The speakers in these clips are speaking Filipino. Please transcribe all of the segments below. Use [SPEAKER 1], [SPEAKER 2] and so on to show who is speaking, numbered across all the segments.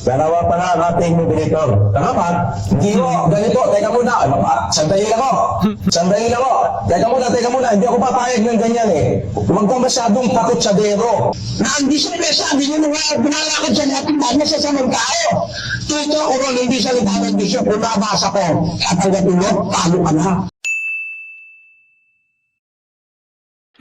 [SPEAKER 1] Dalawa pa na ang ating moderator. Tama? Hindi ko, ganito, teka muna. Sandali lang ako. Sandali lang ako. Teka muna. Hindi ako papayag ng ganyan eh. Huwag ka masyadong takot sa dero. Na hindi siya sabi niyo nung binalakad sa natin dahil sa samang tao. Tito, kung hindi sa litangan bisyo, kung nabasa ko, at hanggang ulo, talo ka na.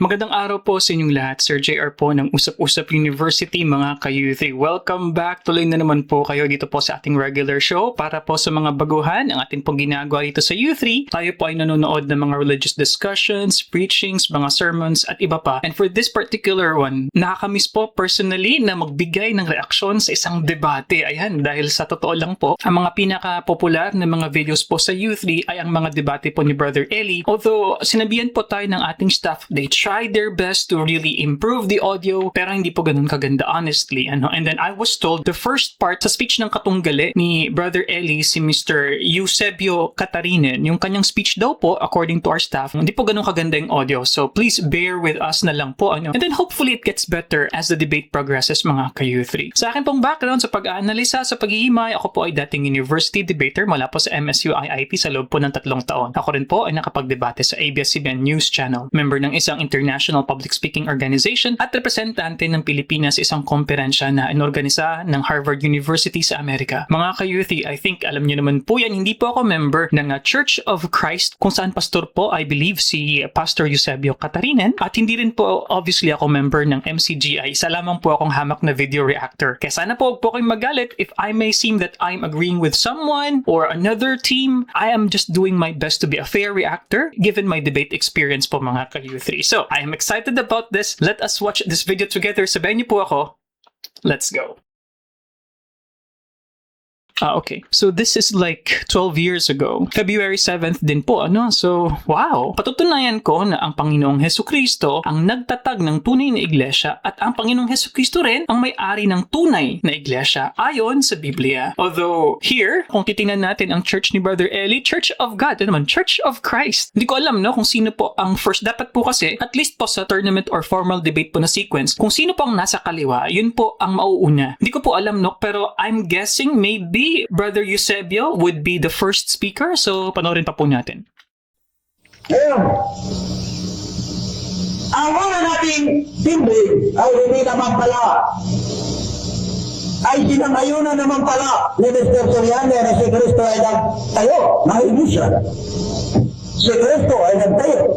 [SPEAKER 2] Magandang araw po sa inyong lahat. Sir JR po ng Usap-Usap University, mga ka-U3. Welcome back. Tuloy na naman po kayo dito po sa ating regular show. Para po sa mga baguhan, ang ating pong ginagawa dito sa U3, tayo po ay nanonood ng mga religious discussions, preachings, mga sermons, at iba pa. And for this particular one, nakakamiss po personally na magbigay ng reaksyon sa isang debate. Ayan, dahil sa totoo lang po, ang mga pinaka-popular na mga videos po sa U3 ay ang mga debate po ni Brother Eli. Although, sinabihan po tayo ng ating staff, they tried their best to really improve the audio, pero hindi po ganun kaganda, honestly. And then I was told the first part sa speech ng katunggali ni Brother Eli, si Mr. Eusebio Catarinen, yung kanyang speech daw po, according to our staff, hindi po ganun kaganda yung audio. So please bear with us na lang po. And then hopefully it gets better as the debate progresses, mga ka-U3. Sa akin pong background sa pag-aanalisa, sa paghihimay, ako po ay dating university debater mula po sa MSU IIT sa loob po ng 3 taon. Ako rin po ay nakapagdebate sa ABS-CBN News Channel, member ng isang International Public Speaking Organization at representante ng Pilipinas sa isang komperensya na inorganisa ng Harvard University sa Amerika. Mga ka-U3, I think alam niyo naman po yan, hindi po ako member ng Church of Christ kung saan pastor po, I believe, si Pastor Eusebio Catarinen, at hindi rin po obviously ako member ng MCGI. Isa lamang po akong hamak na video reactor. Kaya sana po huwag po kayong magalit if I may seem that I'm agreeing with someone or another team. I am just doing my best to be a fair reactor given my debate experience po, mga ka-U3. So, I am excited about this. Let us watch this video together. Sabayan niyo po ako. Let's go. Okay. So this is like 12 years ago. February 7th din po, ano? So, wow. Patutunayan ko na ang Panginoong Hesukristo ang nagtatag ng tunay na iglesia at ang Panginoong Hesukristo rin ang may-ari ng tunay na iglesia ayon sa Biblia. Although, here, kung titingnan natin ang church ni Brother Eli, Church of God, ano naman, Church of Christ. Hindi ko alam, no, kung sino po ang first. Dapat po kasi, at least po sa tournament or formal debate po na sequence, kung sino po ang nasa kaliwa, yun po ang mauuna. Hindi ko po alam, no, pero I'm guessing maybe Brother Eusebio would be the first speaker. So, panoorin pa po natin.
[SPEAKER 1] Ngayon, ang mga nating Bibli ay hindi naman pala ay pinangayunan naman pala ni Mr. Soriano na si Kristo ay nagtayo, na hindi siya. Si Kristo ay nagtayo.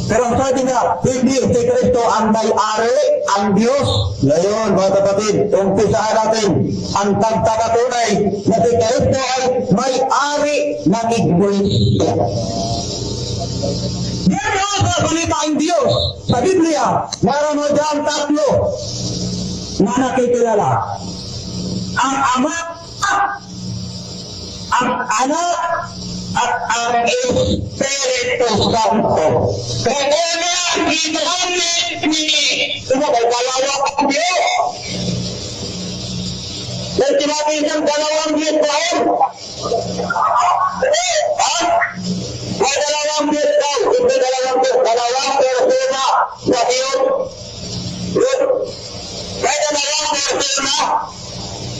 [SPEAKER 1] Pero ang sabi nga, hindi si Kristo ang may-ari, ang Diyos. Ngayon, mga kapatid, umpisahan natin ang pagkakatunay na si Kristo ay may-ari ng iglesia. Yan ang kasalita ang Diyos. Sa Biblia, meron mo dyan 3 na nakikilala. Ang Ama, ang Anak, at ang Espiritu Santo. Kaya nga, ginamit ni dalawang Diyos. Yan sinabi ng dalawang Diyos daw. May dalawang Diyos daw. Hindi dalawang Diyos. Dalawang persona na Diyos. May dalawang persona.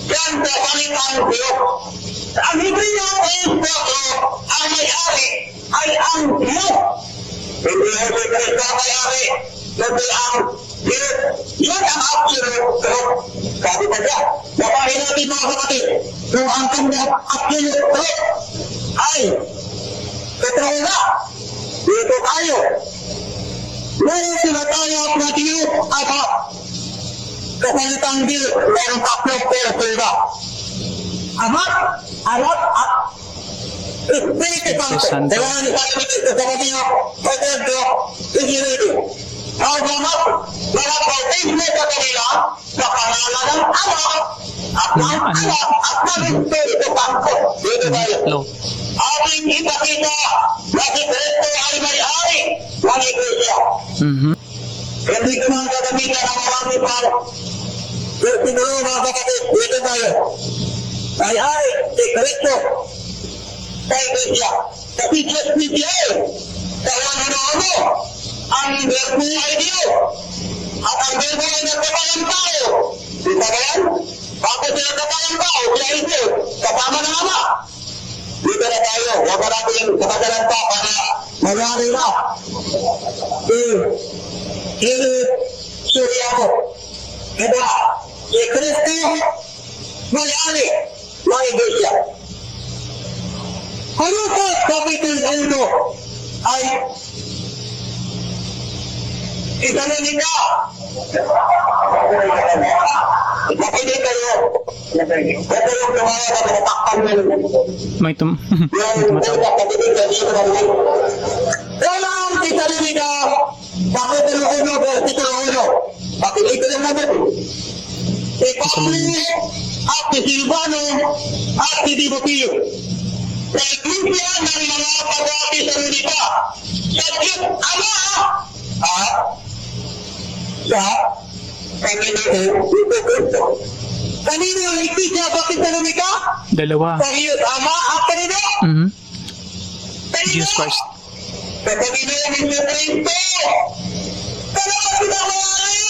[SPEAKER 1] Yan sa salitang Diyos. Ang Hebreyo ay ang may-ari ay ang Diyos. Hindi ang Kristo may-ari, kundi ang Diyos. Yan ang absolute truth. Sabi pa siya, napahin natin mga kapatid, kung ang kanyang absolute truth ay katrahin na. Dito tayo. Ngayon sila tayo na Diyos at kasalitang Diyos, mayroong 3 persona. Ama, Anak, at Espiritu Santo. Kailangan ni Santo sa kanila, pagkento, Espiritu. Ang mga bautismo sa kanila, sa pangalan ng Ama, at ng Anak, at ng Espiritu Santo. Dito tayo. Ating ipakita na si Kristo ay may-ari ng iglesia. Hindi ko mga gagamitan ng marami pa. Pero siguro mga kapatid, dito tayo. Ay, si Kristo sa iglesia. Kasi Diyos ni Diyos. Kaya ano, ang verbo ay Diyos. At ang verbo ay nagkakalang tao. Di ba ba yan? Bakit sila nagkakalang tao? Huwag ka natin katagalan pa para mangyari na. Surya ko. Diba? Si Kristo, may-ari ng Iglesia. Ano po, Kapitul 1 ay itanongin na. Makinig kayo. Ito yung tumaya na pinatakpan nyo.
[SPEAKER 2] May tumatawa.
[SPEAKER 1] Kailangan kita rin na Kapitul 1, versikulo 1. Makinig kayo naman. Si Pablo at si Silvano at si Timoteo. Sa iglesia ng mga pagwati sa Lunita. Sa Diyos Ama. Sa kanino yung iglesia bakit sa Lunita?
[SPEAKER 2] Dalawa.
[SPEAKER 1] Sa Diyos Ama at kanino?
[SPEAKER 2] Jesus Christ.
[SPEAKER 1] Sa kanino yung Kristo. Kailangan kita mayari.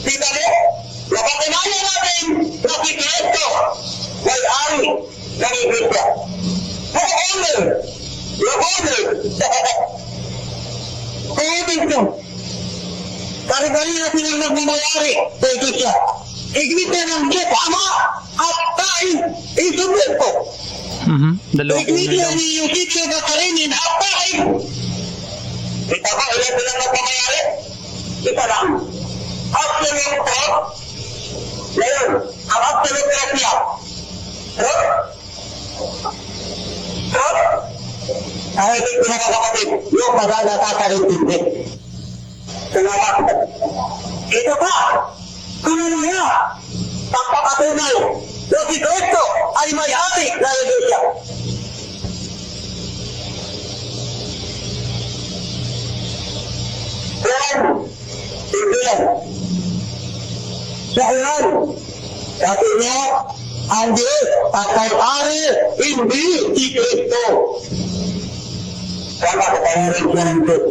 [SPEAKER 1] Kita mo? Napatunayan natin na si Kristo may-ari ng Iglesia. The owner. The owner. Kaya ito. Kari-kari na silang nagmamayari sa Iglesia. Iglesia ng Diyos Ama at tayo isubit ko.
[SPEAKER 2] Dalawa po
[SPEAKER 1] Iglesia
[SPEAKER 2] lang.
[SPEAKER 1] ni Eusebio Catarinin at tayo. Kita ba ilan silang nagmamayari? Kita lang. Absolute po. Ngayon, ang absolute gracia. Ay, ito na kapatid, yung magana kakaintindi. Salamat. Ito pa, ano niya? Pagpapatunay, yung si Kristo ay may atik na Iglesia. Yan, hindi yan. Dahil, sabi niya, ang Diyos at may-ari, hindi si Kristo. Kaya patawarin siya ng Diyos.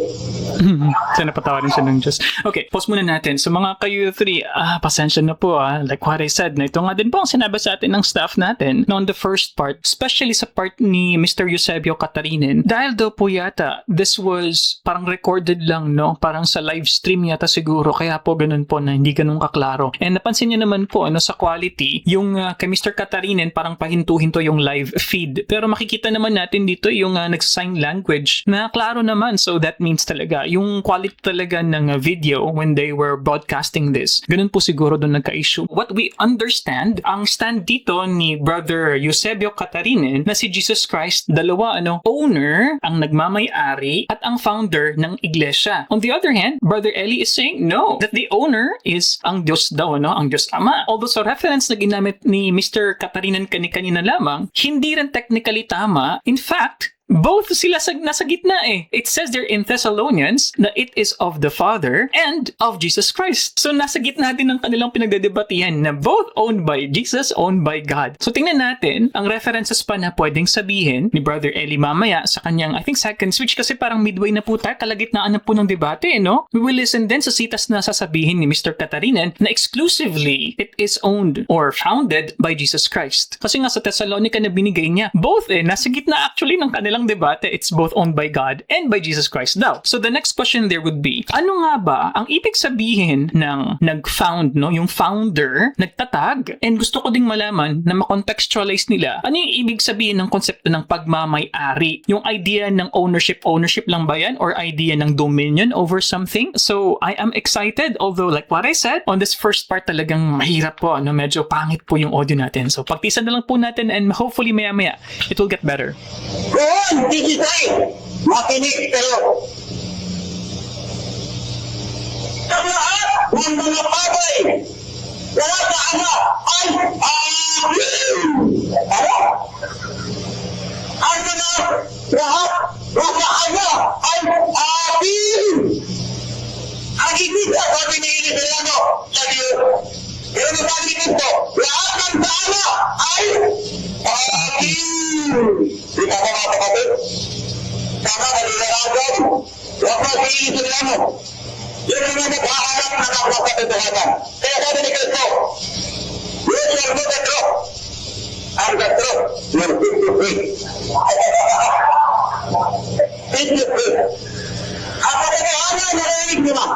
[SPEAKER 2] Sana patawarin siya ng Diyos. Okay, pause muna natin. So mga kayo three, pasensya na po like what I said, na ito nga din po ang sinabi sa atin ng staff natin na on the first part, especially sa part ni Mr. Eusebio Catarinin, dahil daw po yata, this was parang recorded lang, no? Parang sa live stream yata siguro, kaya po ganun po na hindi ganun kaklaro. And napansin niyo naman po, sa quality, yung kay Mr. Catarinin, parang pahinto-hinto yung live feed. Pero makikita naman natin dito yung nagsa-sign language na klaro naman. So that means talaga, yung quality talaga ng video when they were broadcasting this. Ganun po siguro doon nagka-issue. What we understand, ang stand dito ni Brother Eusebio Catarinin na si Jesus Christ, dalawa owner, ang nagmamay-ari at ang founder ng iglesia. On the other hand, Brother Eli is saying no, that the owner is ang Diyos daw, ang Diyos Ama. Although sa reference na ginamit ni Mr. Catarinin kanina lamang, hindi rin technically tama. In fact, both sila nasa gitna eh. It says there in Thessalonians na it is of the Father and of Jesus Christ. So nasa gitna din ng kanilang pinagdedebatihan na both owned by Jesus, owned by God. So tingnan natin ang references pa na pwedeng sabihin ni Brother Eli mamaya sa kanyang, I think, second switch kasi parang midway na po tayo, kalagitnaan na po ng debate, no? We will listen din sa sitas na sasabihin ni Mr. Catarinin na exclusively it is owned or founded by Jesus Christ. Kasi nga sa Thessalonica na binigay niya, both nasa gitna actually ng kanilang debate, it's both owned by God and by Jesus Christ daw. So the next question there would be, ano nga ba ang ibig sabihin ng nag-found, yung founder, nagtatag, and gusto ko ding malaman na makontextualize nila, ano yung ibig sabihin ng konsepto ng pagmamay-ari? Yung idea ng ownership lang ba yan? Or idea ng dominion over something? So I am excited, although like what I said, on this first part talagang mahirap po, medyo pangit po yung audio natin. So pagtisan na lang po natin and hopefully maya-maya, it will get better.
[SPEAKER 1] Doon, digitay, makinig kayo. Sa lahat ng mga bagay, wala sa Ama ay akin. Ano? Ano na lahat sa Ama ay akin. Ang iglesia, sabi ni Eliseo sa Diyos. Pero sabi nito, lahat ng sa Ama ay akin. Di ba mga kapatid? Tama na nilalagay. Huwag na sinisip mo. Yun yung naghahanap na kapatid-katotohanan. Kaya sabi ni Kristo, you shall go the truth, ang gatro ng 53. 53. Ang katotohanan narinig nyo ba?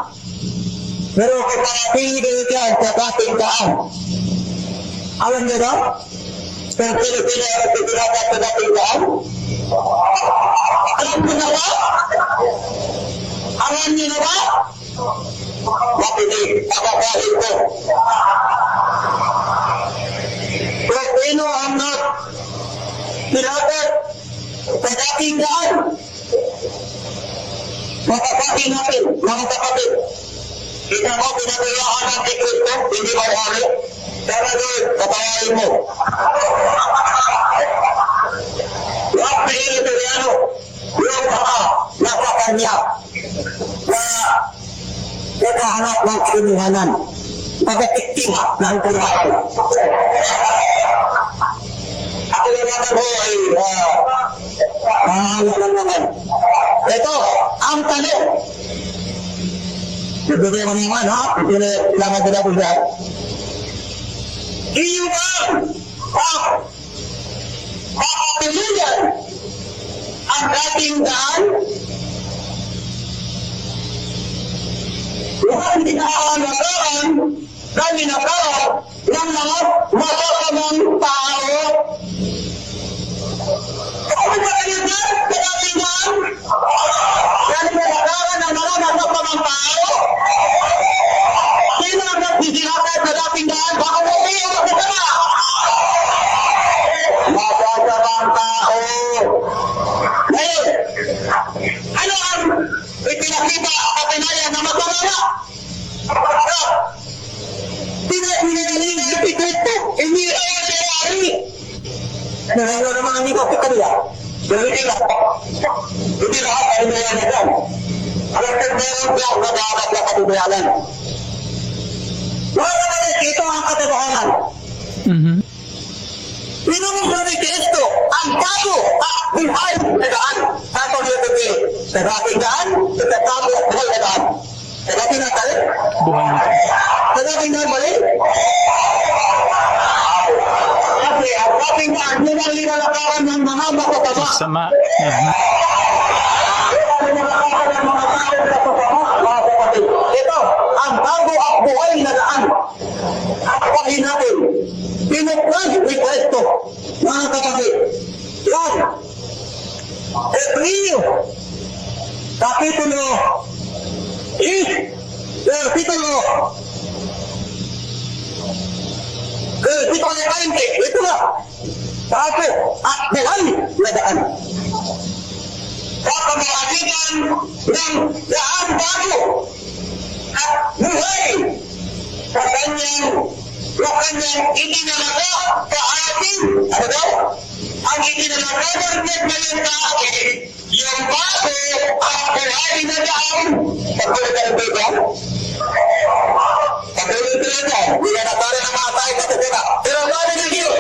[SPEAKER 1] Pero kapatid yan sa dating daan. Alam nyo ba? Pero Pilipino ang pipinagat sa dating daan? Alam nyo na ba? Alam nyo na ba? Mapinig, kakakain ko. Pilipino ang pinagat sa dating daan. Makakain natin, mga kapatid. Kita mo, pinagayaan ng Kristo, hindi mo hari. Pero doon, kabayain mo. Yung Pilipino, yung nasa kanya, na nakahanap ng kinihanan, pagkatiktima ng kinihanan. Ako naman po ay mahalang naman. Ito, ang tanong. Bibigay mo naman, ha? Kailangan ko na po dyan. Iyo ba ang makapilihan ang dating daan? Bukan dinahalagaan na ninakaw ng mga masasamang tao. Ano ba kayo dyan sa dating daan? Yan ninakaw ng mga masasamang tao? Sino ang nagsisilakad sa dating daan? Baka hindi yung masasama! Masasamang tao! Ngayon, ano ang ipinakita at pinaya na masama? Pinagpinagin na ipikito, hindi na yung sirari. Nangyayo naman ang ikaw kanila. Hindi na. Hindi na ako ay mayan na dyan. Alam ka meron lang na dapat na katubayanan. Mga kapatid, ito ang katotohanan. Pinungusabi kay Kristo ang bago at buhay na daan. Tato niyo ito sa dating daan, sa bago at buhay na daan. Sa dating na tayo?
[SPEAKER 2] Buhay na tayo.
[SPEAKER 1] Sa dating daan balik? Kasi ang dating daan, yun ang linalakaran ng mga makasama.
[SPEAKER 2] Sama.
[SPEAKER 1] Ito, ang bago at buhay na daan. At pahin natin, pinuklas ni Kristo, mga kapatid. Yan. Ebreo, Kapitulo 8, Kapitulo 20, ito na. Sabi, at buhay na daan. Sa pamamagitan ng daan bago at buhay sa kanyang itinalaga sa atin. Ano daw? Ang itinalaga ng ngayon sa atin, yung bago at buhay na daan. Pagkulit ang bigyan? Pagkulit na dyan. Hindi na natari ng mga tayo katusira. Pero bakit na dito?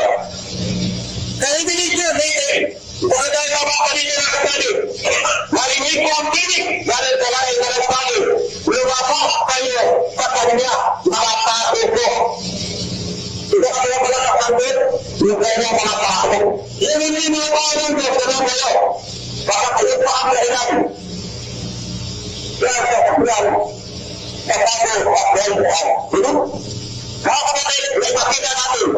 [SPEAKER 1] Kaya hindi dito, wala tayo mapapanito na kasali. Marinig ko ang tinig, dahil talagang nalagpagi. Lumapos kayo sa kanya, mga tao ko. Ito kaya pala sa kambit, yung kanyang mga tao. Yung hindi mga tao ko, sunod kayo. Baka kayo pa ang lahinan. Kaya sa kaplan, sa tayo at buhay. Mga kapatid, may makita natin.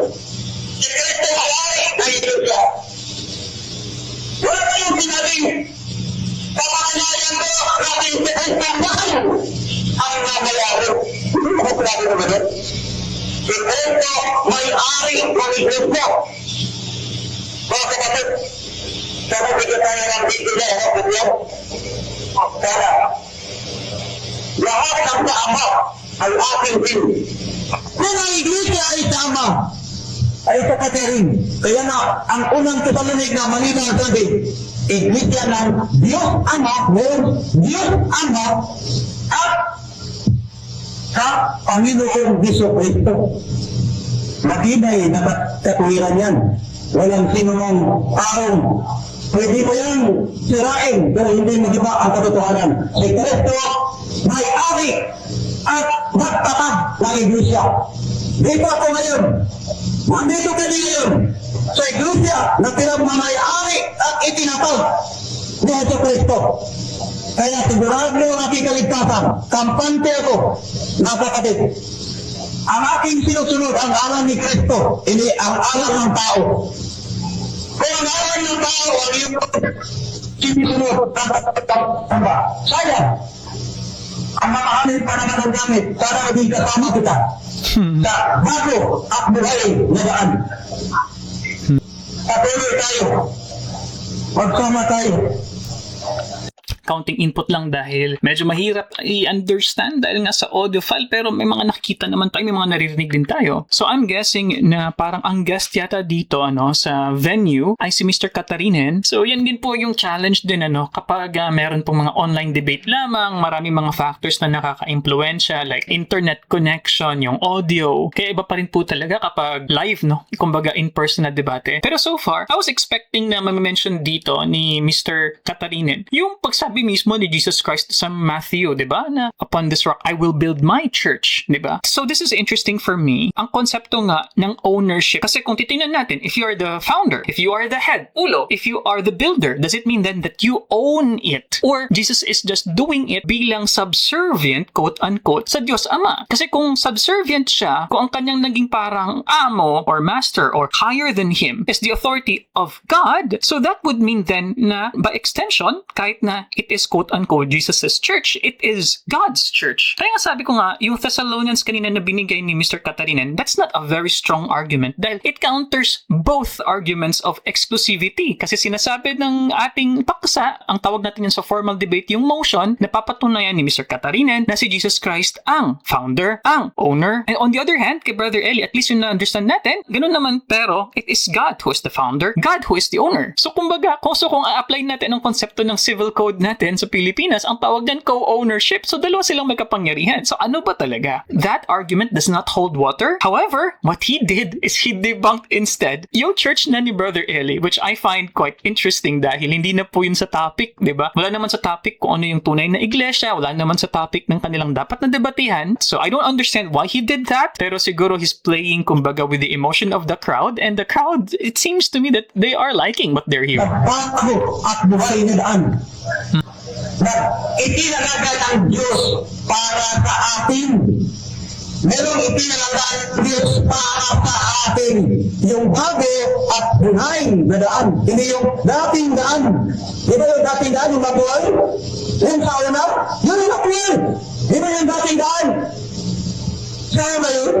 [SPEAKER 1] Si Kristo malari na Iglesia. Wala kayong sinabing kapakinayan ko natin sa istambahan ang namayari. Ano sinabi naman yun? Si Kristo may-ari ng Iglesia. Mga kapatid, sana bigyan tayo ng dito na ang kapatid. Sana lahat ng tama ay ating din. Kung ang Iglesia ay tama, ay kapatirin. Kaya na, ang unang tutalinig na malinaw ang sabi, Iglesia ng Diyos Ama, Diyos Ama, at sa Panginoong Hesus Kristo. Matinay na katuwiran yan. Walang sinumang taong pwede mo yan sirain, pero hindi magiba ang katotohanan. Si Kristo may-ari at nagtatag ng Iglesia. Dito ako ngayon, Nandito ka ngayon sa iglesia na pinagmamayari at itinatag ni Heso Kristo. Kaya sigurado ang aking kaligtasan, kampante ako, napakatid. Ang aking sinusunod, ang alam ni Kristo, hindi ang alam ng tao. Kung ang alam ng tao, ang iyong sinusunod, sayang. Ang mamahalin pa naman ang gamit para maging kasama kita sa bago at buhay na daan. Patuloy tayo. Magsama tayo.
[SPEAKER 2] Counting input lang dahil medyo mahirap i-understand dahil nga sa audio file, pero may mga nakikita naman tayo, may mga naririnig din tayo. So I'm guessing na parang ang guest yata dito sa venue ay si Mr. Katarinen. So yan din po yung challenge din kapag meron pong mga online debate lamang, maraming mga factors na nakaka-impluensya like internet connection, yung audio. Kaya iba pa rin po talaga kapag live, kumbaga in-person na debate. Pero so far, I was expecting na ma-mention dito ni Mr. Katarinen yung pagsabi mismo ni Jesus Christ sa Matthew, 'di ba? Na upon this rock I will build my church, 'di ba? So this is interesting for me. Ang konsepto nga ng ownership. Kasi kung titingnan natin, if you are the founder, if you are the head, ulo, if you are the builder, does it mean then that you own it? Or Jesus is just doing it bilang subservient, quote unquote, sa Diyos Ama? Kasi kung subservient siya, kung ang kanyang naging parang amo or master or higher than him is the authority of God, so that would mean then na by extension, kahit na it is quote-unquote Jesus' church, it is God's church. Kaya nga sabi ko nga, yung Thessalonians kanina na binigay ni Mr. Katarinen, that's not a very strong argument dahil it counters both arguments of exclusivity. Kasi sinasabi ng ating paksa, ang tawag natin yan sa formal debate, yung motion na papatunayan ni Mr. Katarinen na si Jesus Christ ang founder, ang owner. And on the other hand, kay Brother Eli, at least yung na-understand natin, ganun naman, pero it is God who is the founder, God who is the owner. So kumbaga, kung a-apply natin ang konsepto ng civil code natin sa Pilipinas, ang tawag din co-ownership. So dalawa silang may kapangyarihan. So ano ba talaga? That argument does not hold water. However, what he did is he debunked instead yung church na ni Brother Eli, which I find quite interesting dahil hindi na po yun sa topic, di ba? Wala naman sa topic kung ano yung tunay na iglesia, wala naman sa topic ng kanilang dapat na debatihan. So I don't understand why he did that, pero siguro he's playing kumbaga with the emotion of the crowd, and the crowd, it seems to me that they are liking what they're hearing.
[SPEAKER 1] Bago at buhay na daan. Na itinalaga ng Diyos para sa atin. Merong itinalaga ng Diyos para sa atin. Yung bago at buhay na daan. Hindi yung dating daan. Di ba yung dating daan, yung mabuhay? Yung sa una, yun yung mabuhay. Di ba yung dating daan? Saan ba yun?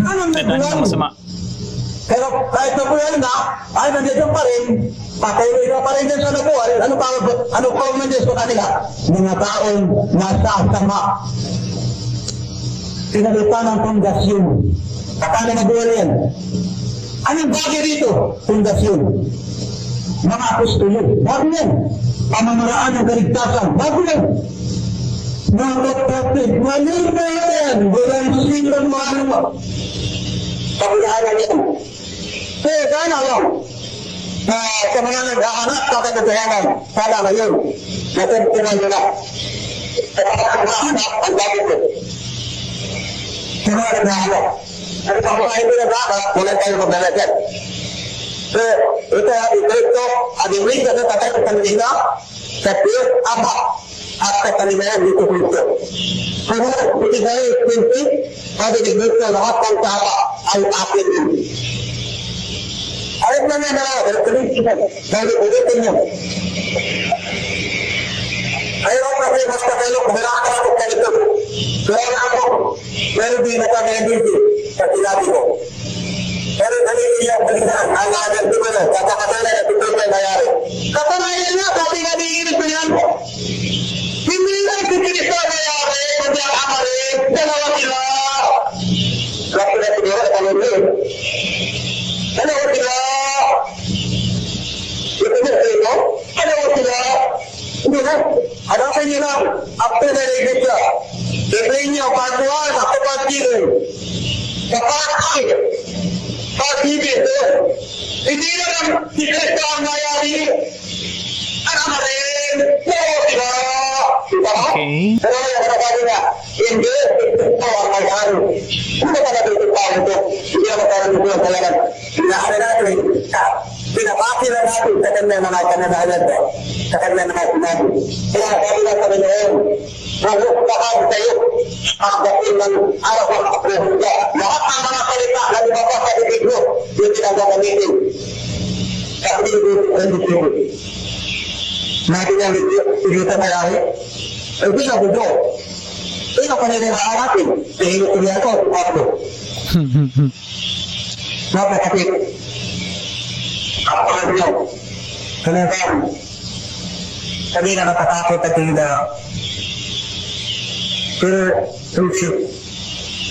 [SPEAKER 1] Anong nagbuhay? Pero kahit nabuhay na, ay nandiyan pa rin. Patuloy na pa rin din sa nabuhay. Ano pa ang Diyos sa kanila? Mga taong nasa sama. Pinalitan ng pundasyon. Paano nabuhay yan? Anong bagay dito? Pundasyon. Mga apostolo. Bago yan. Pamamaraan ng kaligtasan. Bago yan. Mga kapatid. Mali na yan. Walang silang mga kabulaan yan. Kaya sana lang. Sa mga nag-aanak, kakagagayanan, sana ngayon, natagpunan nila. Sa mga nag-aanak, ang dami ko. Sa mga nag-aanak. Ang pagkain ko nag-aanak, wala tayo maglalagyan. Ito, adiwin ka na tatay ko kanina, sa Diyos, Ama, at sa kalimayan dito Kristo. Kaya, iti tayo, Kristo, adiwin ka lahat ng tama ay akin din. Ayun na dahil ulitin niyo. Ayaw na kayo mas kakalok, malakas ko kayo. Kaya na ako, meron din na kami dito sa sinabi ko. Pero dali niya, ang agal ko na, katakatala na ito na nangyari. Katanayan na, pati nga diirit ko yan. Hindi lang ito kinito nangyari, kundi ang amarin, dalawa sila. Kasi na siguro, ano rin. Dalawa sila. Ano sila? Hindi na. Hanapin niyo lang. After na nagigit siya. Sabihin niyo, pagkuhan, ako pag-ibig. Kapag-ibig. Pag-ibig. Hindi na lang sikreto ang mayari. Ano na rin? Dalawa sila.
[SPEAKER 2] Okay.
[SPEAKER 1] Pero yung sinasabi niya, hindi. Ito ang mayari. Hindi ka na dito pa ito. Hindi na kailangan ko talaga inaano natin, pinapaki na natin sa kanya mga kananayan ko, sa kanya mga sinabi. Kaya sabi na sa Panginoon, mahuhukahan kayo pagdating ng araw ng pagkakuha. Lahat ng mga salita na lumabas sa bibig mo, yung pinagagamitin. Kasi yung dito. Nabi niya, hindi sa mayari. Ay, di sabi ko, ito pa nila natin. Dahil ito niya ako, ako. Napakapit. Ako na niyo. Kaya sabi na natatakot at hindi na pero tuksyo.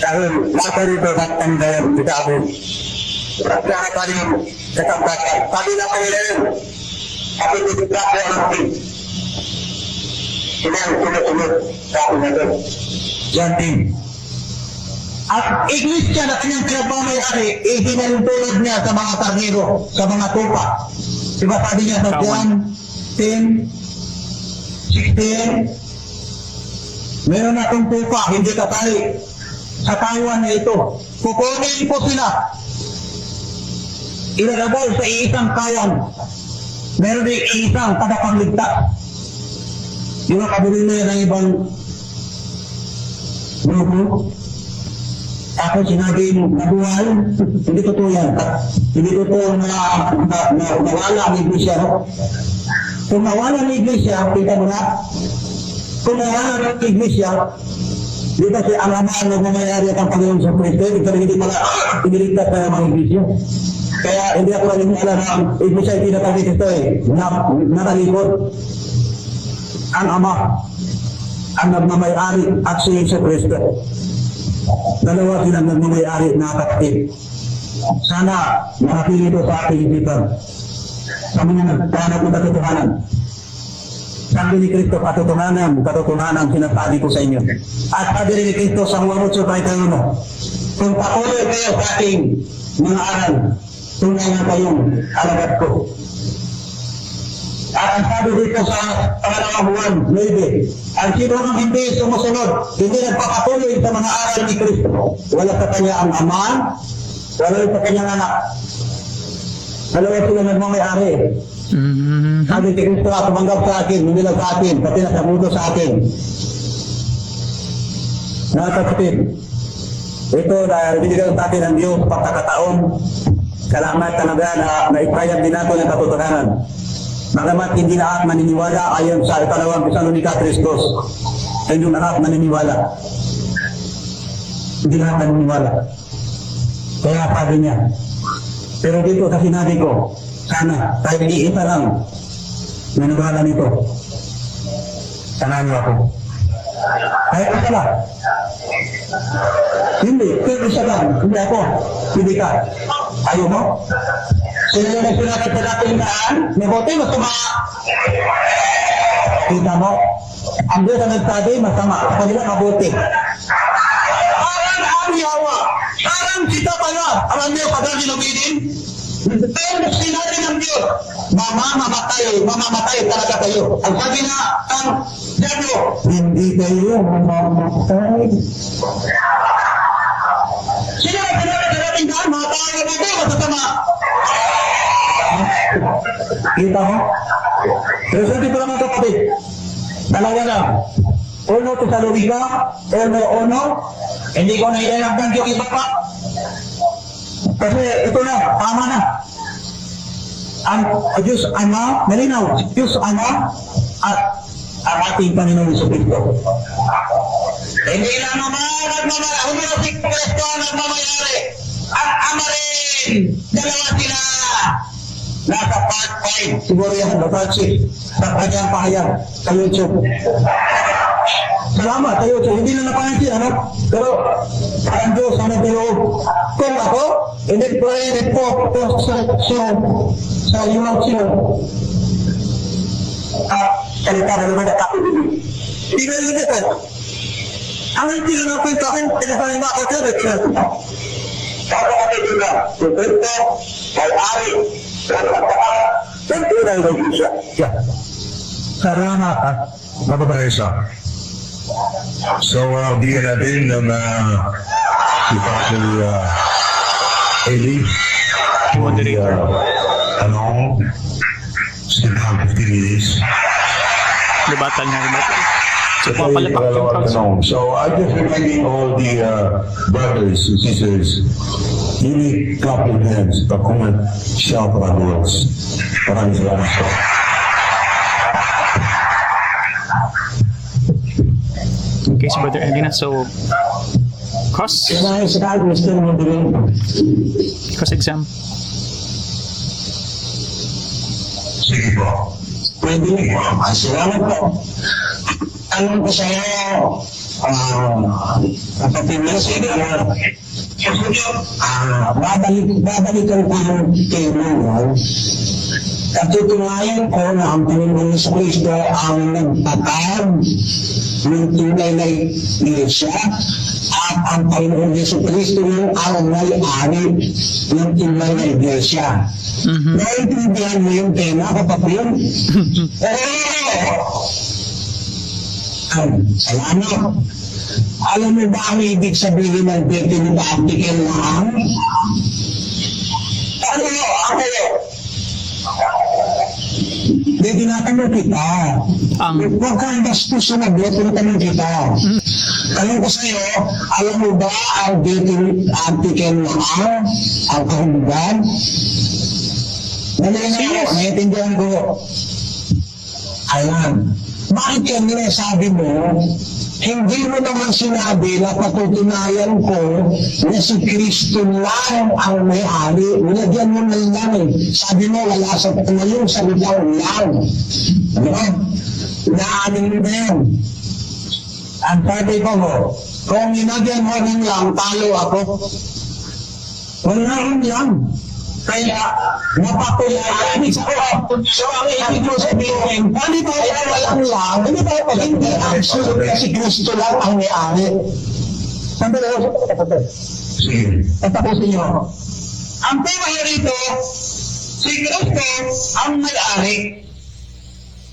[SPEAKER 1] Dahil nasa rito natanda yung sabi. Kaya tayo yung natatakot. Sabi na kanila yun. Sabi dito sa ako natin. Sunod-sunod sa ako na doon. Yan din. At iglesia na kanyang pinagmamayari, ihinalulod niya sa mga karnero, sa mga tupa. Diba sabi niya sa John 10, 16, meron akong tupa, hindi katali. Sa Taiwan na ito, kukunin po sila. Ilagabol sa iisang kawan. Meron din iisang tagapagligtas. Yung nakabuli na yan ng ibang grupo. Ako sinabi mo, nabuhay. Hindi totoo yan. Hindi totoo na nawala ang iglesia. Kung nawala ang iglesia, kita mo na. Kung nawala ang iglesia, di ba si alaman na mamayari ang Panginoon sa Kristo, hindi pala iniligtas na mga iglesia. Kaya hindi ako naniniwala na ang iglesia ay tinatagit ito nakalikod. Ang Ama, ang nagmamayari at si Yesu Kristo. Dalawa silang nagmamayari na kapatid. Sana makapili ito sa ating isipan. Sa mga nagtanap ng katotohanan. Sabi ni Kristo, katotohanan sinasabi ko sa inyo. At sabi ni Kristo sa Juan 8:31, kung patuloy kayo sa ating mga aral, tunay na kayong alagad ko. At ang sabi dito sa pangalawang Juan 9, ang sino ang hindi sumusunod, hindi nagpapatuloy sa mga aral ni Kristo, wala sa kanya ang Ama, wala sa kanyang anak. Dalawa sila nagmamayari. Sabi ni Kristo, tumanggap sa akin, hindi lang sa akin, pati nakamuto sa akin. Nakakapatid, ito dahil binigyan sa atin ng Diyos pagkakataon, salamat talaga na naipayag din natin ang katotohanan. Bagamat hindi lahat maniniwala ayon sa ikalawang Tesalonica 3:2. Hindi lahat maniniwala. Hindi lahat maniniwala. Kaya sabi niya. Pero dito sa sinabi ko, sana tayo iisa lang maniwala nito. Sanahan niyo ako. Kaya isa lang. Hindi, kaya isa lang. Hindi ako. Hindi ka. Ayaw mo? Sino na sinabi sa dating daan? Mabuti, masama. Kita mo? Ang Diyos ang nagsabi, masama. Sa kanila, mabuti. Parang ang yawa. Parang kita pala. Alam niyo, pag ginubidin? Pero sinabi ng Diyos, mamamatay talaga kayo. Ang sabi na, ang Diyos, hindi kayo mamamatay. Sino na sinabi sa dating daan? Mamatay na kayo, masasama. Kita mo? Pero sabi ko naman kapatid, dalawa lang. Uno to sa Luwiga, uno, hindi ko na ilalagdan yung iba pa. Kasi ito na, tama na. Ang Diyos Ama, malinaw, Diyos Ama at ang ating Panginoon sa Kristo. Hindi na naman, si Kristo ang nagmamayari. At Ama rin, dalawa sila. Nasa part 5, siguro yan, part 6, sa kanyang pahayag sa YouTube. Salamat sa YouTube, hindi na napansin, ano? Pero, ang Diyos, ano bilog? Kung ako, hindi po sa YouTube. Salita na naman at ako. Hindi na yun ito. Ang hindi na nakwento akin, tinasanin ba ako sa ito? Sabi natin yun na, Kristo, may-ari, tunay na Diyos.
[SPEAKER 3] Salamat at mababayasa. So, bigyan natin ng Eli,
[SPEAKER 2] Moderator.
[SPEAKER 3] ano, sinabi Filiz.
[SPEAKER 2] Lubatal na lubatal. So,
[SPEAKER 3] Ito yung
[SPEAKER 2] papalapak yung
[SPEAKER 3] pangalawang
[SPEAKER 2] council.
[SPEAKER 3] tanong. So, I'm just reminding all the brothers and sisters, you need clap your hands, but comment, shout around the words. Maraming salamat po.
[SPEAKER 2] Okay, so Brother Elina, so cross exam.
[SPEAKER 3] Sige po.
[SPEAKER 1] Pwede mo. Salamat po. Alam ko sa'yo, kapatid na sige babalikan ko yung tema mo. Katutunayan ko na ang Panginoon sa Kristo ang nagtatag ng tunay na iglesia at ang Panginoon Yesu Kristo yung ang may-ari ng tunay na iglesia. Naintindihan mo yung tema, kapatid? Salamat. Alam mo ba ang ibig sabihin ng definite article na ang? Ano? Hindi tinatanong kita. Huwag kang bastos na tinatanong kita. Tanong ko sa'yo, alam mo ba ang definite article na ang kahulugan? Naiintindihan ko. Ayan. Bakit kanina sabi mo, hindi mo naman sinabi na patutunayan ko na si Kristo lang ang may-ari. Nilagyan mo ng lang eh. Sabi mo, wala sa yung salitang lang. Diba? Naanin mo na yan. Ang pwede ko mo, kung nilagyan mo ng lang, talo ako. Wala rin lang. Kaya, napapulayan sa ko. So, ang ibig mo sabihin, hindi ba walang lang? Hindi ba hindi absolute kasi Kristo lang ang may-ari? Sandali lang sa kapatid.
[SPEAKER 3] Sige.
[SPEAKER 1] Tatapusin niyo. Ang tema niya rito, si Kristo ang may-ari.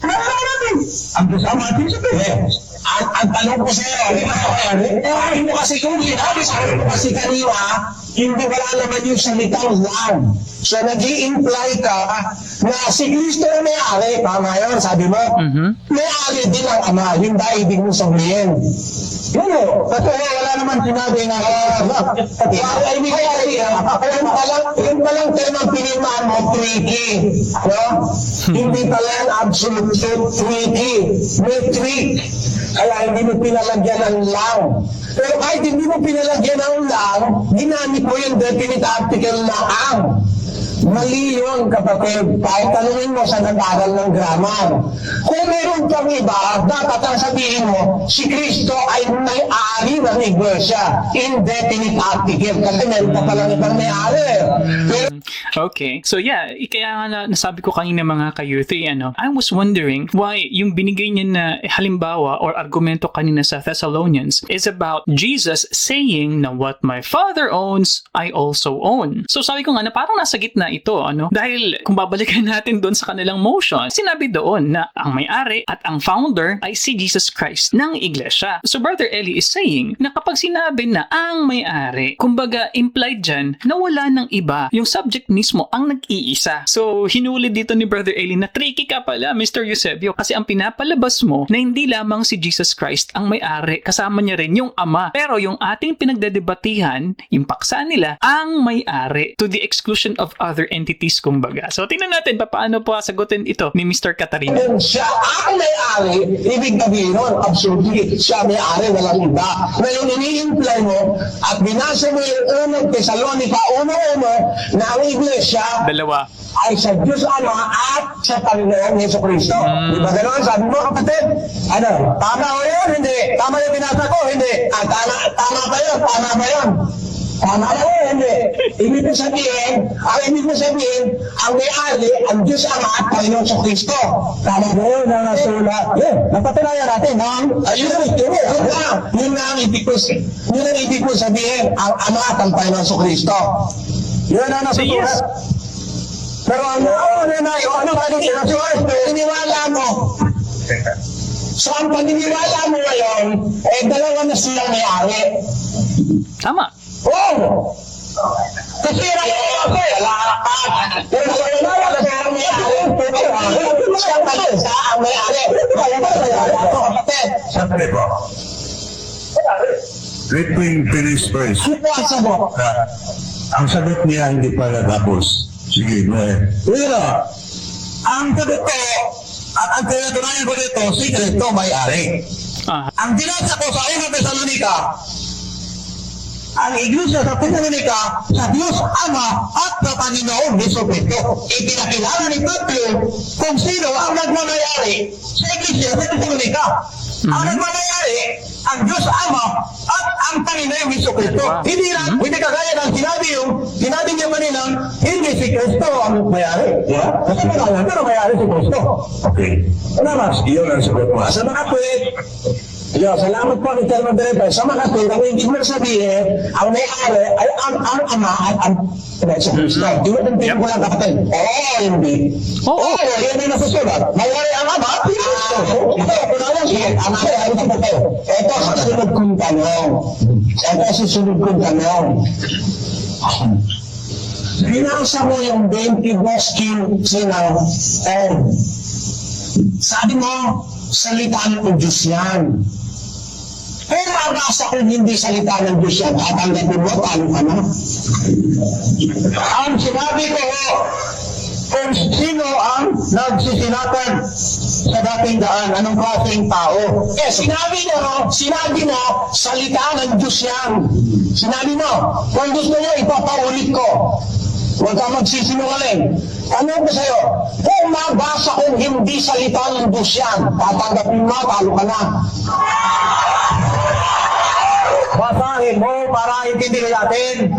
[SPEAKER 1] Ano natin? Ang kasama natin sabihin. Ang tanong ko sa'yo, hindi mo kasi kung sabi mo kasi kanina, hindi wala naman yung salitang lang. So nag-i-imply ka na si Kristo ang may-ari. Tama yun, sabi mo? May-ari din ang Ama. Yun ba ibig mo sabihin? Yun o. Kasi wala naman sinabi na yun palang temang pinirmaan mo, tricky. No? Hindi pala yan absolute tricky. May trick. Kaya hindi mo pinalagyan ng lang. Pero kahit hindi mo pinalagyan ng lang, ginamit mo yung definite article na ang. Mali yun, kapatid. Kahit tanungin mo sa nag-aral ng grammar. Kung meron kang iba, dapat ang sabihin mo, si Kristo ay may-ari ng iglesia. Indefinite article. Kasi meron pa palang ibang may-ari. Pero
[SPEAKER 2] Okay. So yeah, kaya nga nasabi ko kanina mga ka-youth, I was wondering why yung binigay niya na halimbawa or argumento kanina sa Thessalonians is about Jesus saying na what my Father owns, I also own. So sabi ko nga na parang nasa gitna ito, dahil kung babalikan natin doon sa kanilang motion, sinabi doon na ang may-ari at ang founder ay si Jesus Christ ng iglesia. So Brother Eli is saying na kapag sinabi na ang may-ari, kumbaga implied dyan na wala ng iba, yung subject mismo ang nag-iisa. So hinuli dito ni Brother Eli na tricky ka pala, Mr. Eusebio, kasi ang pinapalabas mo na hindi lamang si Jesus Christ ang may-ari, kasama niya rin yung Ama. Pero yung ating pinagdedebatihan, yung paksa nila, ang may-ari to the exclusion of other entities, kumbaga. So tingnan natin paano po sagutin ito ni Mr. Catarina.
[SPEAKER 1] kung siya ang may-ari, ibig sabihin nun, absolutely, siya may-ari, walang iba. Ngayon, ini-imply mo at binasa mo yung unang Thessalonica 1:1 na ang iglesia
[SPEAKER 2] Dalawa.
[SPEAKER 1] ay sa Diyos Ama at sa Panginoon Yesu Kristo. Di ba gano'n? Sabi mo, kapatid, ano, tama o yun? Hindi. Tama yung binasa ko? Hindi. Tama ba yun? Tama ba yun? Tama na yun? Hindi. Ibig mo sabihin, ang may-ari, ang Diyos Ama at Panginoon Yesu Kristo. Tama ba yun? Nasulat. Yun. Napatunayan natin. Yun na ang ibig ko sabihin, ang Ama at ang Panginoon Yesu Kristo. Yun ang
[SPEAKER 2] So yes.
[SPEAKER 1] nasulat. Pero paniniwala mo. So ang paniniwala mo ngayon, dalawa na silang may-ari.
[SPEAKER 2] Tama.
[SPEAKER 1] Oh! Kasira ko ako eh. Wala ka. Pero sa iyo na, wala ka may-ari. Siya kayo sa ang may-ari. Wala ka may-ari ako, kapatid.
[SPEAKER 3] Siyempre po. Let me finish first.
[SPEAKER 1] Ano po ang sabot?
[SPEAKER 3] Ang sagot niya hindi pa natapos. Sige, may.
[SPEAKER 1] Pero, ang sagot ko, at ang tinatunayan ko dito, si Kristo may-ari.
[SPEAKER 2] Ah,
[SPEAKER 1] Ang dinasa ko sa unang Tesalonika, ang iglesia sa Tesalonika, sa Diyos Ama at sa Panginoon Jesucristo. Ipinakilala ni Pablo kung sino ang nagmamayari sa iglesia sa Tesalonika. Ang nagmamayari, ang Diyos Ama at ang Panginoon Jesucristo.
[SPEAKER 2] Wow.
[SPEAKER 1] Hindi kagaya ng sinabi niya kanina, hindi si Kristo ang may-ari. Kasi wala pero may-ari si Kristo.
[SPEAKER 3] Okay.
[SPEAKER 1] Ano mas?
[SPEAKER 3] Iyon ang sagot mo.
[SPEAKER 1] Sa mga tweet, salamat po Mr. Madrete. Sa mga tweet, ang ibig mo sabihin, ang may-ari ay ang ama at ang sa Kristo. Di ba ang tingin ko lang kapatid? Oo, hindi.
[SPEAKER 2] Oo.
[SPEAKER 1] Yan ang nasusulat. May-ari ang ama at Kristo. Ito, kunalang siya. Ang ama ay ang kapatid. Ito, susunod kong tanong. Binasa mo yung 20 Boskin Sinaw. Sabi mo, salita ng Diyos yan. Pero ang nasa kung hindi salita ng Diyos yan, tatanggapin mo, paano ka na? Ang sinabi ko, kung sino ang nagsisinatan sa dating daan, anong klaseng tao? Sinabi mo, salita ng Diyos yan. Sinabi mo, kung gusto niyo, ipapaulit ko. Huwag ka magsisinungaling. Ano ko sa'yo? Kung mabasa kong hindi salita ng Diyos yan, tatanggapin mo, talo ka na. Basahin mo para intindihin natin.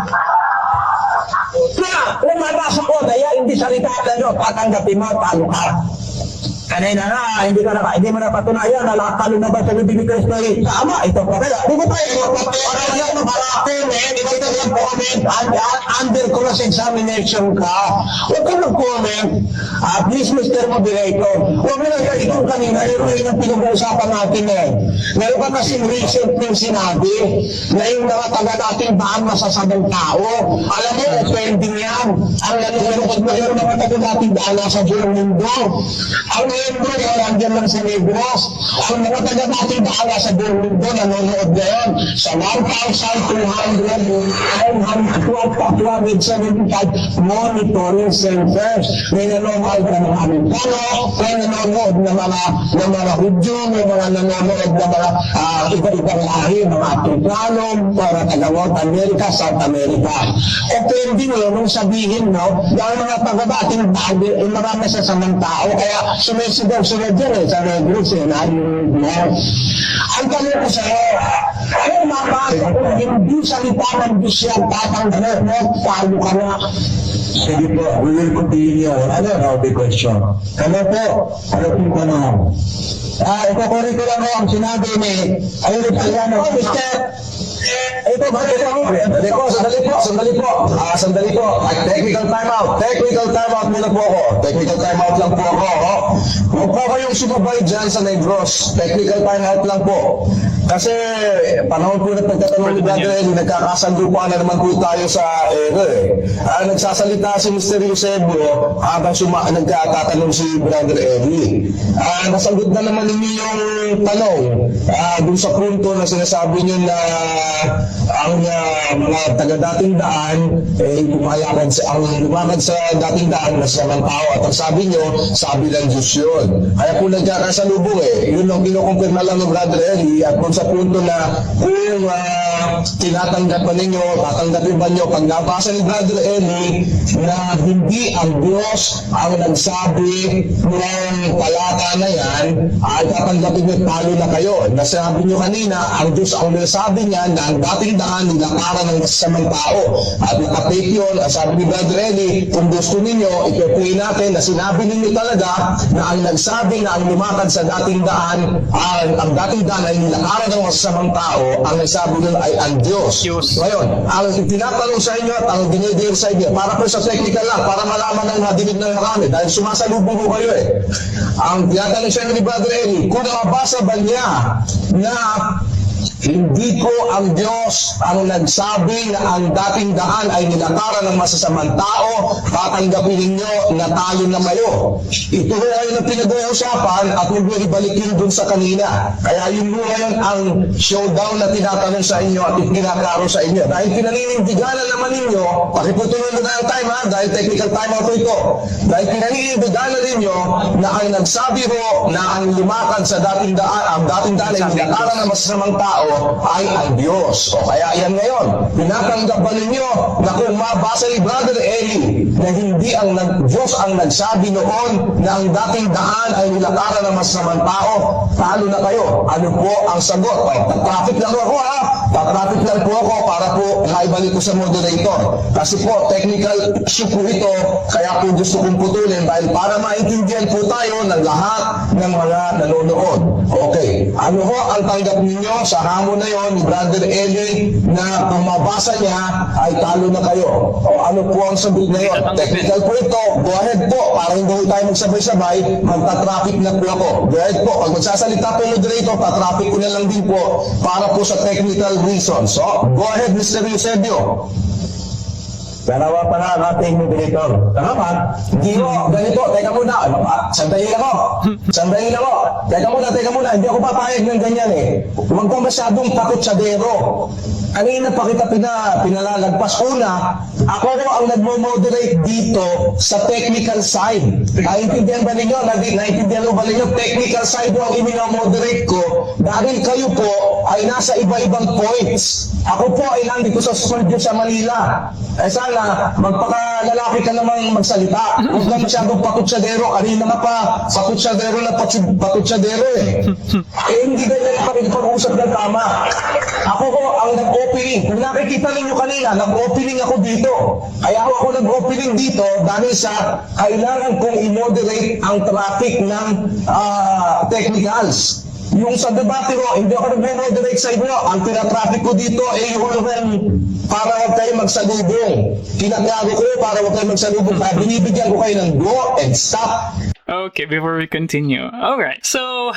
[SPEAKER 1] Kung mabasa ko, kaya hindi salita ng Diyos, tatanggapin mo, talo ka. Kanina na, hindi mo na patunayan na lahat talo na ba sa bibig ni Kristo ay tama, ito pa kaya. Di ba tayo, under cross-examination ka, huwag ka mag-comment. Please, Mr. Moderator, huwag mo na ikaw kanina, yun ang pinag-uusapan natin eh. Meron ka kasing recent yung sinabi na yung mga taga-dating baan masasabang tao. Alam mo, offending yan. Ang nangyayarong yung mga taga-dating baan nasa buong mundo. Ang miyembro yun, nandiyan lang sa Negros. Ang mga taga-dating baan nasa buong mundo, nanonood ngayon sa 1,275 monitoring centers. May nanonood na mga Amerikano, may nanonood na mga Hudyo, may mga nanonood na mga iba-ibang lahi, mga Afrikano, para taga-North America, South America. Offending yun, nung sabihin, no, dahil mga taga-dating baan, marami sa samang tao, kaya sumisigaw-sunod yan sa Negros, ang tanong ko sa'yo, kung mabasa kung hindi salita ng Diyos yan, tatanggapin mo, talo ka na.
[SPEAKER 3] Sige po, we will continue. Ano now the question?
[SPEAKER 1] Ano po? Ano po ka na? Ipakuri ko lang ang sinabi ni Ayun Italiano. Mr. Ito ba?
[SPEAKER 4] Sandali po. Technical timeout muna po ako. Technical timeout lang po ako. Huwag po kayong sumabay dyan sa Negros. Technical timeout lang po. Kasi panahon po na pagtatanong ni Brother Eli, nagkakasandupan na naman po tayo sa nagsasalita si Mr. Eusebio habang nagkatatanong si Brother Eli. Nasagot na naman ninyo yung tanong dun sa punto na sinasabi nyo na ang mga taga-dating daan lumakad sa dating daan na sa tao at ang sabi nyo, sabi ng Diyos yun. Kaya kung nagkakasalubong yun ang kinukumpirma lang ng Brother Eli at kung sa punto na kung tinatanggap ninyo, tatanggapin ba nyo pag nabasa ni Brother Eli na hindi ang Diyos ang nagsabi ng talata na yan ay tatanggapin nyo, talo na kayo. Nasabi nyo kanina, ang Diyos ang nasabi niya na ang dating daan nilakaran ng masasamang tao at nakapit yun, sabi ni Brother Eli, kung gusto ninyo, itutuloy natin na sinabi ninyo talaga na ang nagsabi na ang lumakad sa dating daan ang dating daan ay nilakaran ng masasamang tao, ang nagsabi nun ay ang Diyos. Ngayon, ang tinatanong sa inyo at ang dinidil sa inyo, para po sa technical lang, para malaman ng nadinig ng marami, dahil sumasalubong ko kayo Ang tinatanong sa inyo ni Brother Eli, kung nabasa ba niya na Hindi po ang Diyos ang nagsabi na ang dating daan ay nilakaran ng masasamang tao, tatanggapin ninyo na tayo na mayo. Ito ay ang pinag-uusapan at huwag nyo ibalik yun dun sa kanina. Kaya yun mo ngayon ang showdown na tinatanong sa inyo at itinaklaro sa inyo. Dahil pinaninindiganan naman ninyo, pakiputuloy mo na ang time ha, dahil technical time out ito. Dahil pinaninindiganan ninyo na ang nagsabi ho na ang lumakad sa dating daan ay nilakaran ng masasamang tao ay ang Diyos. O kaya yan ngayon, pinatanggap ba ninyo na kung mabasa ni Brother Eli na hindi ang Diyos ang nagsabi noon na ang dating daan ay nilakaran ng masasamang tao, talo na kayo. Ano po ang sagot? Traffic lang ako ha. Traffic lang po ako para po naibalik ko sa moderator. Kasi po, technical issue po ito, kaya po gusto kong putulin dahil para maintindihan po tayo ng lahat ng mga nanonood. Okay, ano ho ang tanggap ninyo sa hamon na yon ni Brother Eli na kung mabasa niya ay talo na kayo? O ano po ang sagot na yon? Technical po ito, go ahead po, para hindi tayo magsabay-sabay, magta-traffic na po ako. Go ahead po, pag magsasalita po moderator, pa-traffic ko na lang din po para po sa technical reasons. So, go ahead Mr. Eusebio.
[SPEAKER 3] Dalawa pa na ang ating moderator.
[SPEAKER 4] Tama? Hindi mo, ganito, teka muna. Sandali lang ako. Sandali lang ako. Teka muna. Hindi ako papayag ng ganyan eh. Huwag kang masyadong pakutsadero. Kanina pa kita pinalalagpas. Una, ako ang nagmo-moderate dito sa technical side. Naintindihan ba ninyo? Naintindihan ba ninyo? Technical side ang imino-moderate ko dahil kayo po ay nasa iba-ibang points. Ako po ay nandito sa studio sa Manila. Eh sana, magpakalalaki ka namang magsalita. Huwag ka masyadong pakutsadero. Kanina ka pa, pakutsadero na pakutsadero eh. Hindi ganyan pa rin pag-usap ng tama. Ako ko ang nag-opening. Kung nakikita ninyo kanina, nag-opening ako dito. Kaya ako nag-opening dito dahil sa kailangan kong i-moderate ang traffic ng technicals. Yung sa debate ko, hindi ako nag-moderate sa inyo. Ang tinatraffic ko dito ay yung para huwag kayo magsalubong. Kinakyago ko para huwag kayo magsalubong. Kaya binibigyan ko kayo ng go and stop.
[SPEAKER 2] Okay, before we continue. Alright, so,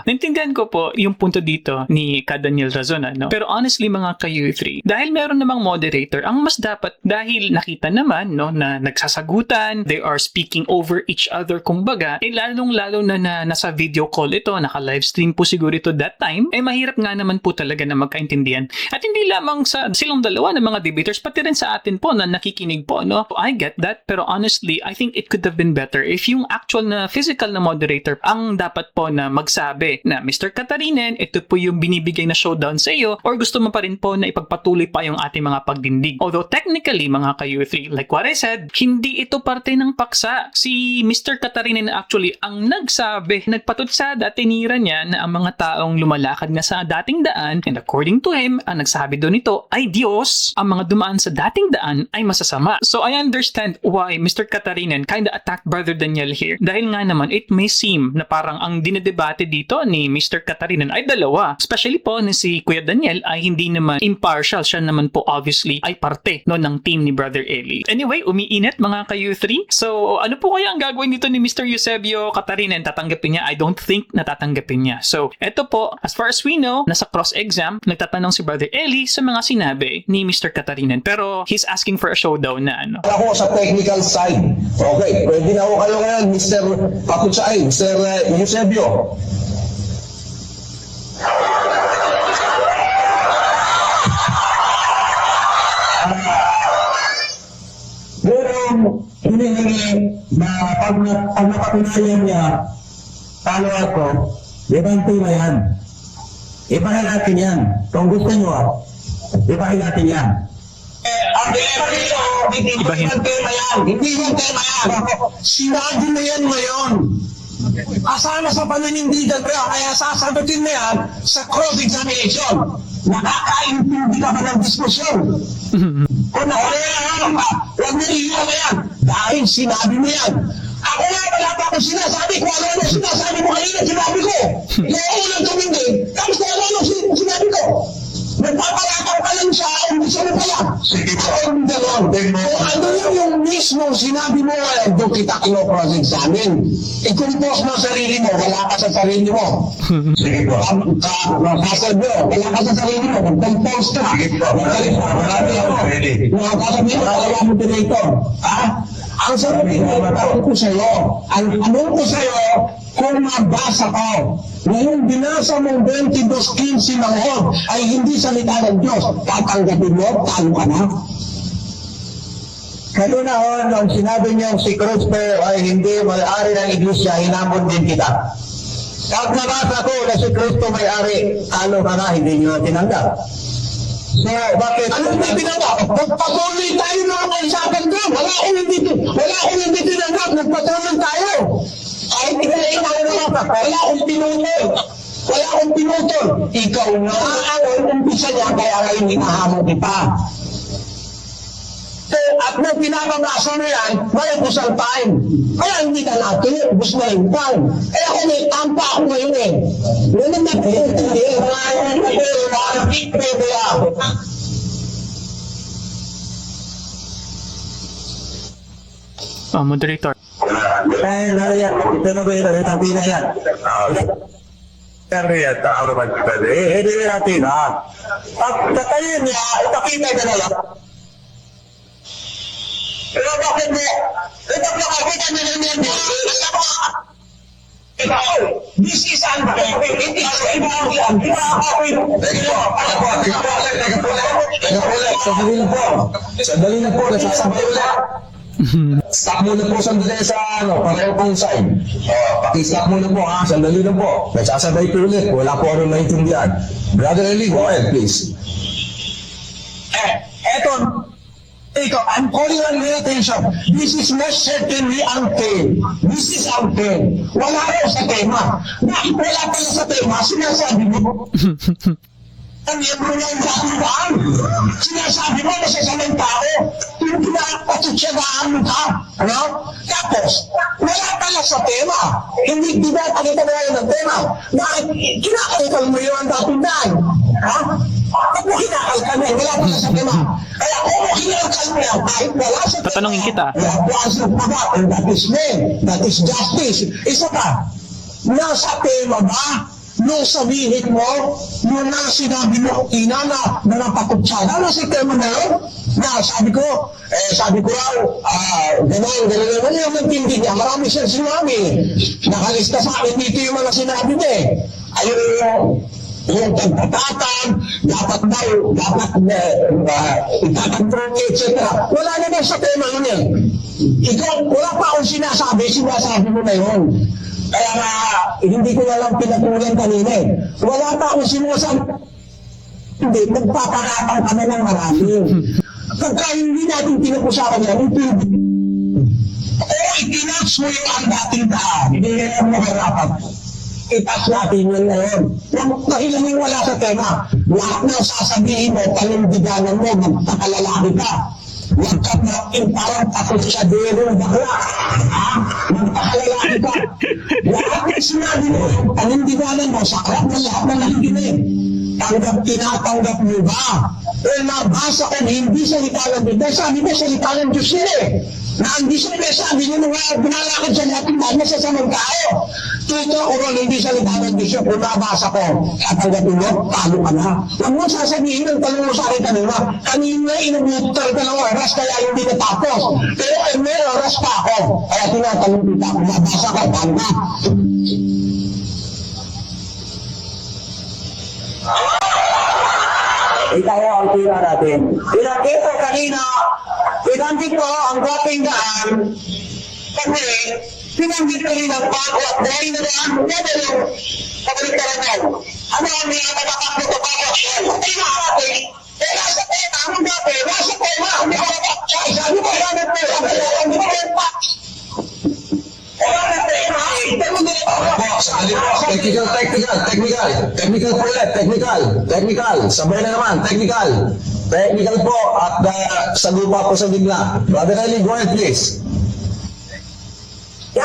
[SPEAKER 2] naintindihan ko po yung punto dito ni Ka Daniel Razon, no? Pero honestly, mga ka-U3, dahil meron namang moderator, ang mas dapat, dahil nakita naman, no, na nagsasagutan, they are speaking over each other, kumbaga, lalong-lalo na nasa video call ito, naka-livestream po siguro ito that time, mahirap nga naman po talaga na magkaintindihan. At hindi lamang sa silang dalawa ng mga debaters, pati rin sa atin po na nakikinig po, no? I get that, pero honestly, I think it could have been better if yung actual na physical na moderator ang dapat po na magsabi na Mr. Katarinen, ito po yung binibigay na showdown sa iyo or gusto mo pa rin po na ipagpatuloy pa yung ating mga pagdindig. Although technically mga ka-U3, like what I said, hindi ito parte ng paksa. Si Mr. Katarinen actually ang nagsabi, nagpatutsada, tinira niya na ang mga taong lumalakad nga sa dating daan and according to him, ang nagsabi doon nito ay Diyos, ang mga dumaan sa dating daan ay masasama. So I understand why Mr. Katarinen kinda attacked Brother Daniel here. Dahil nga naman, it may seem na parang ang dinedebate dito ni Mr. Katarinen ay dalawa. Especially po na si Kuya Daniel ay hindi naman impartial. Siya naman po obviously ay parte no, ng team ni Brother Eli. Anyway, umiinit mga ka-U3. So, ano po kaya ang gagawin dito ni Mr. Eusebio Katarinen? Tatanggapin niya? I don't think natatanggapin niya. So, eto po, as far as we know, nasa cross-exam, nagtatanong si Brother Eli sa mga sinabi ni Mr. Katarinen. Pero, he's asking for a showdown na ano.
[SPEAKER 4] Ako sa technical side. Okay, pwede na ako kayo ngayon, Mr. Pakutsay, Mr. Eusebio.
[SPEAKER 3] Pero hinihingi na pag napatunayan niya, talo ako, ibang tema yan. Ibahin natin yan. Kung gusto nyo, ibahin natin yan.
[SPEAKER 1] Ang tema dito, hindi yung tema yan. Hindi yung tema yan. Sinabi na yan ngayon. Asana sa paninindigan ko yan, kaya sasagutin mo yan sa cross-examination. Nakakaintindi ka ba ng diskusyon? Kung nakakaintindi ka, huwag mo iiwan na yan. Dahil sinabi mo yan. Ako nga, wala pa akong sinasabi. Kung ano sinasabi mo kanina, sinabi ko. Ikaw unang tumingin, tapos kung ano sinabi ko. Nagpapalakaw ka lang sa umbisyon mo kaya.
[SPEAKER 4] Sige po. Ang dalawang ano yung mismo sinabi mo ngayon, doon kita kinoproject sa amin. I-compose mo sarili mo, wala ka sa sarili mo. Sige po. Kasal mo, wala ka sa sarili mo, mag-compose ka. Sige po. Marami ako. Mga kasabi mo, wala mo dito. Ha? Ang sabi ko sa'yo, ang tanong ko sa'yo, kung mabasa ko, ngayong binasa mong 22:15 ng Hod ay hindi salita ng Diyos, tatanggapin mo, talo ka na.
[SPEAKER 3] Kanina nung sinabi niyong si Cruzper ay hindi may-ari ng iglesia, hinamon din kita. Pag nabasa ko na si Cristo may-ari, talo ka na, hindi niyo tinanggap. So, bakit?
[SPEAKER 4] Ano hindi tinanggap? Magpatuloy tayo na ang usapan doon. Wala akong hindi tinanggap. Nagpatuloy tayo. Kahit pinalain ako naman, wala akong pinutol. Wala akong pinutol. Ikaw nga ang umpisa niya, kaya ngayon hinahamon kita. At nung pinapabasa mo yan, may kusalpain. Kaya hindi ka natin, ubus na yung time. Kaya ako may tampa ako ngayon eh. Ganun na po, hindi.
[SPEAKER 2] Moderator.
[SPEAKER 3] Ay, nariyan, ito na ba yun? Tabi na yan. Pero yan, tao naman kita. Hindi natin, ha? Pag katayin niya, ipakita ka na lang. Pero bakit mo? Ito nakakita niya na niyan.
[SPEAKER 4] This is unfair. It is unfair.
[SPEAKER 3] Sandali na po, nasasabay ulit. Stop muna po sandali sa pareho pong side. Paki-stop muna po ha, sandali na po. Nagsasabay ko ulit, wala po ano naintindihan. Brother Eli, go ahead please.
[SPEAKER 4] Eto, I'm calling on your attention. This is most certainly unfair. This is unfair. Wala raw sa tema. Bakit wala pala sa tema? Sinasabi mo. Ang miyembro niya yung dating daan. Sinasabi mo na sa salang tao. Yung pinapatutsagaan mo ka. Ano? Tapos, wala pala sa tema. Hindi pinapakita mo ngayon ng tema. Bakit kinakalitan mo yun ang dating daan? Ha? Ba't mo kinakalkan mo? Wala pala sa tema. Kaya kung mo kinakalkan mo yan, kahit wala sa tema.
[SPEAKER 2] Tatanungin kita.
[SPEAKER 4] You have to answer for that. And that is men. That is justice. Isa pa. Nasa tema ba? Nung sabihin mo, nung sinabi mo, ina na napatutsada na si tema na yun, na sabi ko raw, gano'n naman yung nagtindi niya, marami siyang sinabi. Nakalista sa akin dito yung mga sinabi niya eh. Ayun yung pagpatatan, dapat itatantrong, etc. Wala naman sa tema yun eh. Ikaw, wala pa akong sinasabi mo na yun. Kaya nga, hindi ko na lang pinatulan kanina eh. Wala pa akong sinusan. Hindi, nagpapanatang kami ng marami. Pagka hindi natin pinapusakan yan, hindi. Itinats mo yung ang dating daan. Hindi yan mo harapan. Itas natin yun ngayon. Dahilan yung wala sa tema. Lahat ng sasabihin mo, panindiganan mo, magpakalalaki ka. Huwag ka natin parang takot sa dero, bakla. Ha? Magpakalalaki ka. Lahat ng sinabi mo, panindiganan mo, sakrap na lahat ng nakikinig. Tinatanggap mo ba? Eh, nabasa ko, hindi salita ng Diyos. Dahil sabi mo, salita ng Diyos yun eh. Na hindi sabi niyo mga binalakad sa natin dahil nasa samang tao. Tito, kung hindi salita ng Diyos yun, kung nabasa ko, tatanggapin mo, talo ka na. Huwag mo sasabihin ng tanong mo sa akin kanina. Kanina, inubutar ka ng oras, kaya hindi natapos. Pero may oras pa ako. Kaya tinatanong kita, kung nabasa ka, talo ka.
[SPEAKER 3] Itayo ang tira natin. Pinakita kanina, pinanggit ko ang dating daan kasi pinanggit kanina bago at dahil na daan mo na yung pagkakaroon. Ano ang nilatatakap nito bago? Hindi na natin. Eh, nasa tema, ano dati? Nasa tema, hindi ko natakap. Sabi mo, hanap mo, hindi ko natakap.
[SPEAKER 4] Technical. Sabay na naman, technical po at sagupa po sa bigla. Brother Eli, go ahead please.
[SPEAKER 3] Yan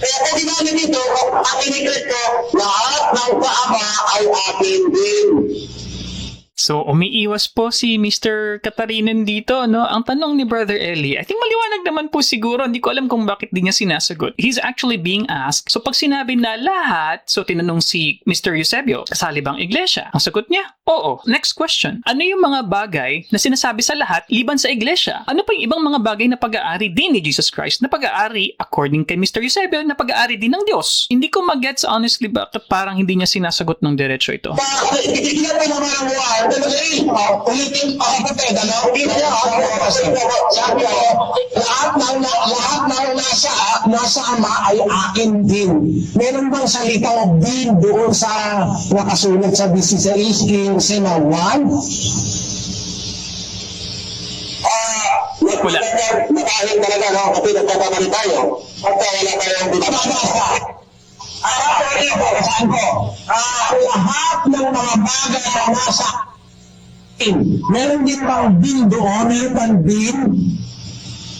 [SPEAKER 1] Kaya kung ginamit dito, ang inikrit ko, lahat ng kaama ay akin din.
[SPEAKER 2] So, umiiwas po si Mr. Katarinan dito, no? Ang tanong ni Brother Eli, I think maliwanag naman po siguro, hindi ko alam kung bakit di niya sinasagot. He's actually being asked, so pag sinabi na lahat, so tinanong si Mr. Eusebio, kasali bang iglesia? Ang sagot niya, oo. Next question, ano yung mga bagay na sinasabi sa lahat liban sa iglesia? Ano pa yung ibang mga bagay na pag-aari din ni Jesus Christ na pag-aari, according kay Mr. Eusebio, na pag-aari din ng Diyos? Hindi ko mag-gets honestly bakit parang hindi niya sinasagot ng diretso ito.
[SPEAKER 1] Itignan mo naman ang buhay. Ulitin pa ako kapag, hindi na sabi ko, lahat ng nasa ama ay akin din. Meron bang salitang din doon sa nakasulat sa 16 Kings 1?
[SPEAKER 2] Wala.
[SPEAKER 1] Nakahing talaga, no? Kasi nagkakamali tayo. At wala tayong binabasa. Saan ko? Lahat ng mga bagay na nasa meron din bang din doon? Meron bang din?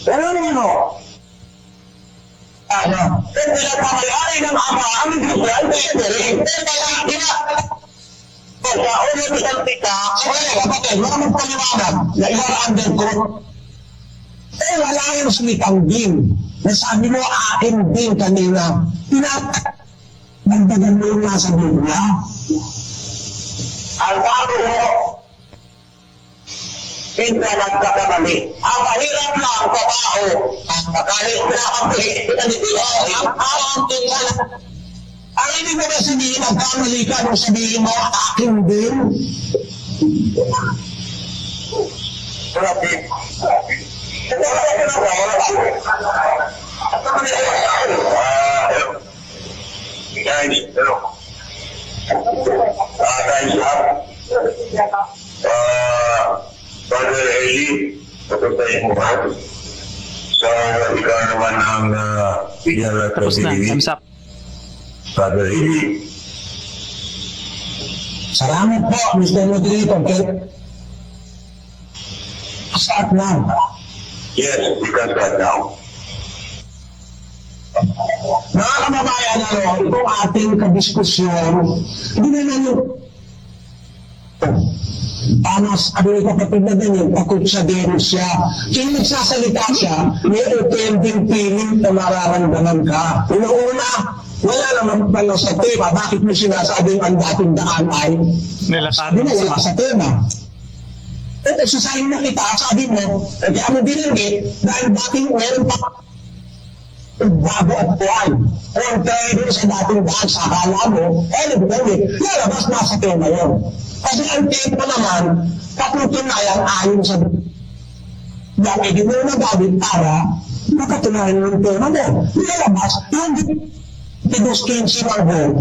[SPEAKER 1] Meron nyo? Kung pinagkamayari ng ama, ang Israel, sa unang isang tika, kapatid, mga magpaliwanag na iwaraan ko, wala yung salitang din. Nasabi mo, akin din kanina. Nagdagan mo yung nasa Biblia. Ang tao mo, hindi nagkakamali. Ang mahirap lang sa tao, kahit na ang ang ibig mo na sabihin, nagkamali ka nung sabihin mo, akin din.
[SPEAKER 5] Guys, hello. Guys, Brother Eli, patutuyin mo ba? So, ikaw naman ang bigyan
[SPEAKER 2] Tapos na, thumbs up.
[SPEAKER 5] Brother Eli.
[SPEAKER 3] Salamat po, Mr. Moderator. Start na.
[SPEAKER 5] Yes, you can start now.
[SPEAKER 3] Mga kababayan, itong ating kadiskusyon, hindi naman yung paano sabi ko kapatid na ganyan, takot siya din siya. Kung nagsasalita siya, may offending feeling na mararamdaman ka. Una-una, wala naman pala sa tema. Bakit mo sinasabing ang dating daan ay
[SPEAKER 2] Nilakad mo
[SPEAKER 3] wala sa tema? Ito, sasayin na kita, sabi mo, kaya mo binanggit, dahil dating meron pa bago at buwan. Kung tayo sa dating daan sa akala mo, binanggit, lalabas na sa tema yun. Kasi ang tema naman, patutunayan ayon sa dahil hindi mo nagamit para makatunayan ng tema mo. Lalabas, yung Tidos 15 ng buwan,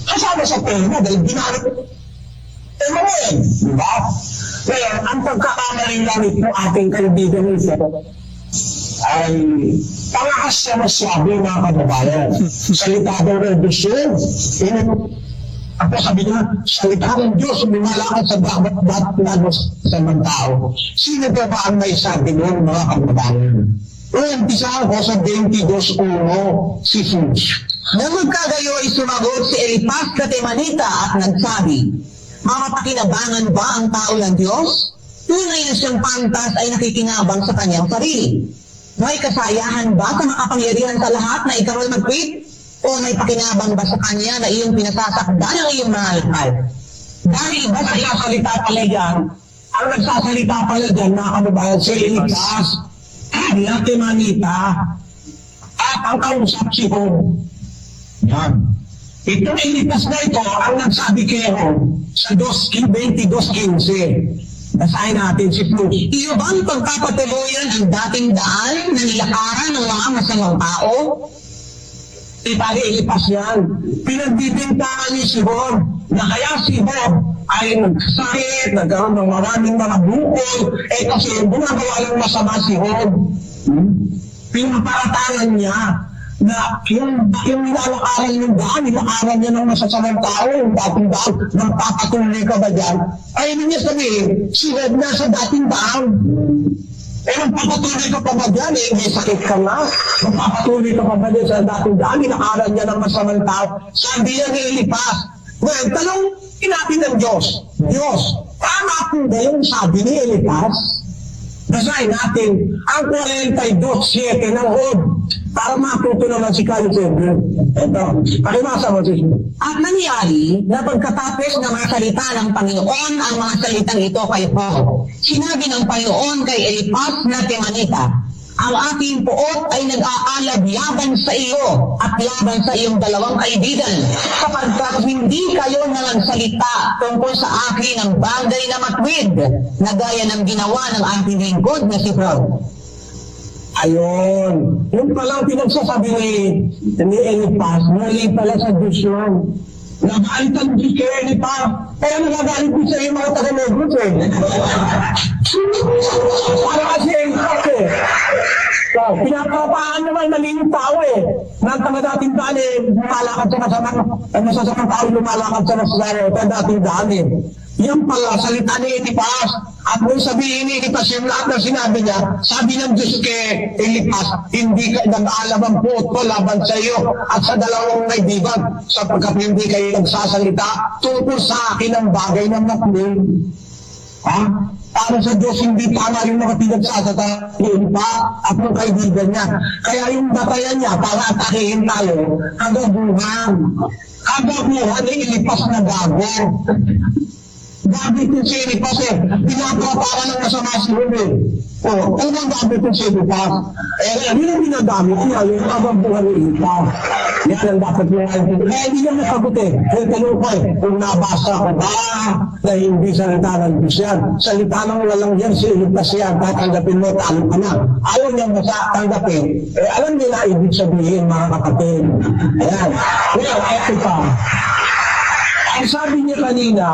[SPEAKER 3] kasama sa tema dahil ginamit tema mo yun. Diba? Ngayon, ang pagkakamaling lamit ng ating kaibigan ito ay pangakas siya masabi mga kababayan. Salita daw ng Diyos yun. Ako sabi niya, salita ng Diyos, lumalakan sa bawat sa mga tao. Sino ba ang may sabi nun mga kababayan? Umpisa ako sa 22:1, si Jesus.
[SPEAKER 6] Nang magkagayo ay sumagot si Elipas Katemanita at nagsabi, mapapakinabangan ba ang tao ng Diyos? Tunay na siyang pantas ay nakikinabang sa kanyang sarili. May kasayahan ba sa makapangyarihan sa lahat na ikaw ay mag-quit? O may pakinabang ba sa kanya na iyong pinasasakda ng iyong mga lakal?
[SPEAKER 3] Dahil iba sa nagsasalita pala dyan, ang nagsasalita pala dyan, mga kababayan, si Elipas, Lati Manita, at ang kausap si Job. Yan. Itong Elipas na ito, ang nagsabi kay Job sa 22:15. Basahin natin si Flux.
[SPEAKER 6] Iyo bang pagpapatuloyan ang dating daan na nilakaran ng mga masamang tao?
[SPEAKER 3] Itali Elipas yan. Pinagbibintangan ni si Job na kaya si Job ay nagsakit, nagkaroon ng maraming mga bukol, kasi gumagawa ng masama si Job. Pinaparatangan niya na yung nilalakaran yung daan, nilakaran niya ng masasamang tao, yung dating daan, nagpapatuloy ka ba dyan? Ay, hindi niya sabihin, si Job nasa dating daan. Magpapatuloy ka pa ba dyan eh? May sakit ka nga. Magpapatuloy ka pa ba dyan sa dating dami nakaral niya ng masamang tao? Sabi niya nilipas. Well, tanong natin ng Diyos. Diyos, tama po ba yung sabi ni Elipas? Basahin natin ang 42:7 ng Hod para matuto naman si Kayo Pedro. Ito, pakimasa mo si
[SPEAKER 6] At nangyari na pagkatapos ng mga salita ng Panginoon ang mga salitang ito kay Paul. Sinabi ng Panginoon kay Elipas na Temanita, ang aking puot ay nag-aalab laban sa iyo at laban sa iyong dalawang kaibigan kapag hindi kayo nangsalita tungkol sa akin ng bagay na matwid na gaya ng ginawa ng aking lingkod na si Paul.
[SPEAKER 3] Ayun. Yung palang pinagsasabi ni Elipas, mali pala sa Diyos yun. Nagalit ang Diyos kay Elipas. Kaya nagagalit ko sa iyo mga taga-Negros eh. Para kasi so, pinapapaan naman namin yung tao eh. Nang tanga dating daan eh, lumalakad sa masasamang tao lumalakad sa nasasaro. Kaya dating daan eh. Yan pala, salita ni Elipas. At nung sabihin ni Elipas yung lahat ng sinabi niya, sabi ng Diyos kay Elipas, hindi ka nag-aalam ang puto laban sa iyo at sa dalawang kaibigan sapagkat hindi kayo nagsasalita tungkol sa akin ang bagay ng matwid. Ha? Para sa Diyos, hindi tama yung mga pinagsasalita ni Elipas at ng kaibigan niya. Kaya yung batayan niya para atakihin tayo, kagabuhan. Kagabuhan ni Elipas na gago. Gabi kung si Elipas eh, pinapapara ng masama si Rubin. O, unang gabi kung si Elipas. Yun ang ginagamit niya, yung kababuhan ni Elipas. Yan ang dapat niya. Hindi niya nakagot eh. Kaya tanong ko eh, kung nabasa ko ba na hindi salita ng Diyos yan. Salita ng walang yan, si Elipas yan. Tatanggapin mo, talo ka na. Ayaw niya matanggapin. Alam niya na ibig sabihin, mga kapatid. Ayan. Well, eto pa. Ang sabi niya kanina,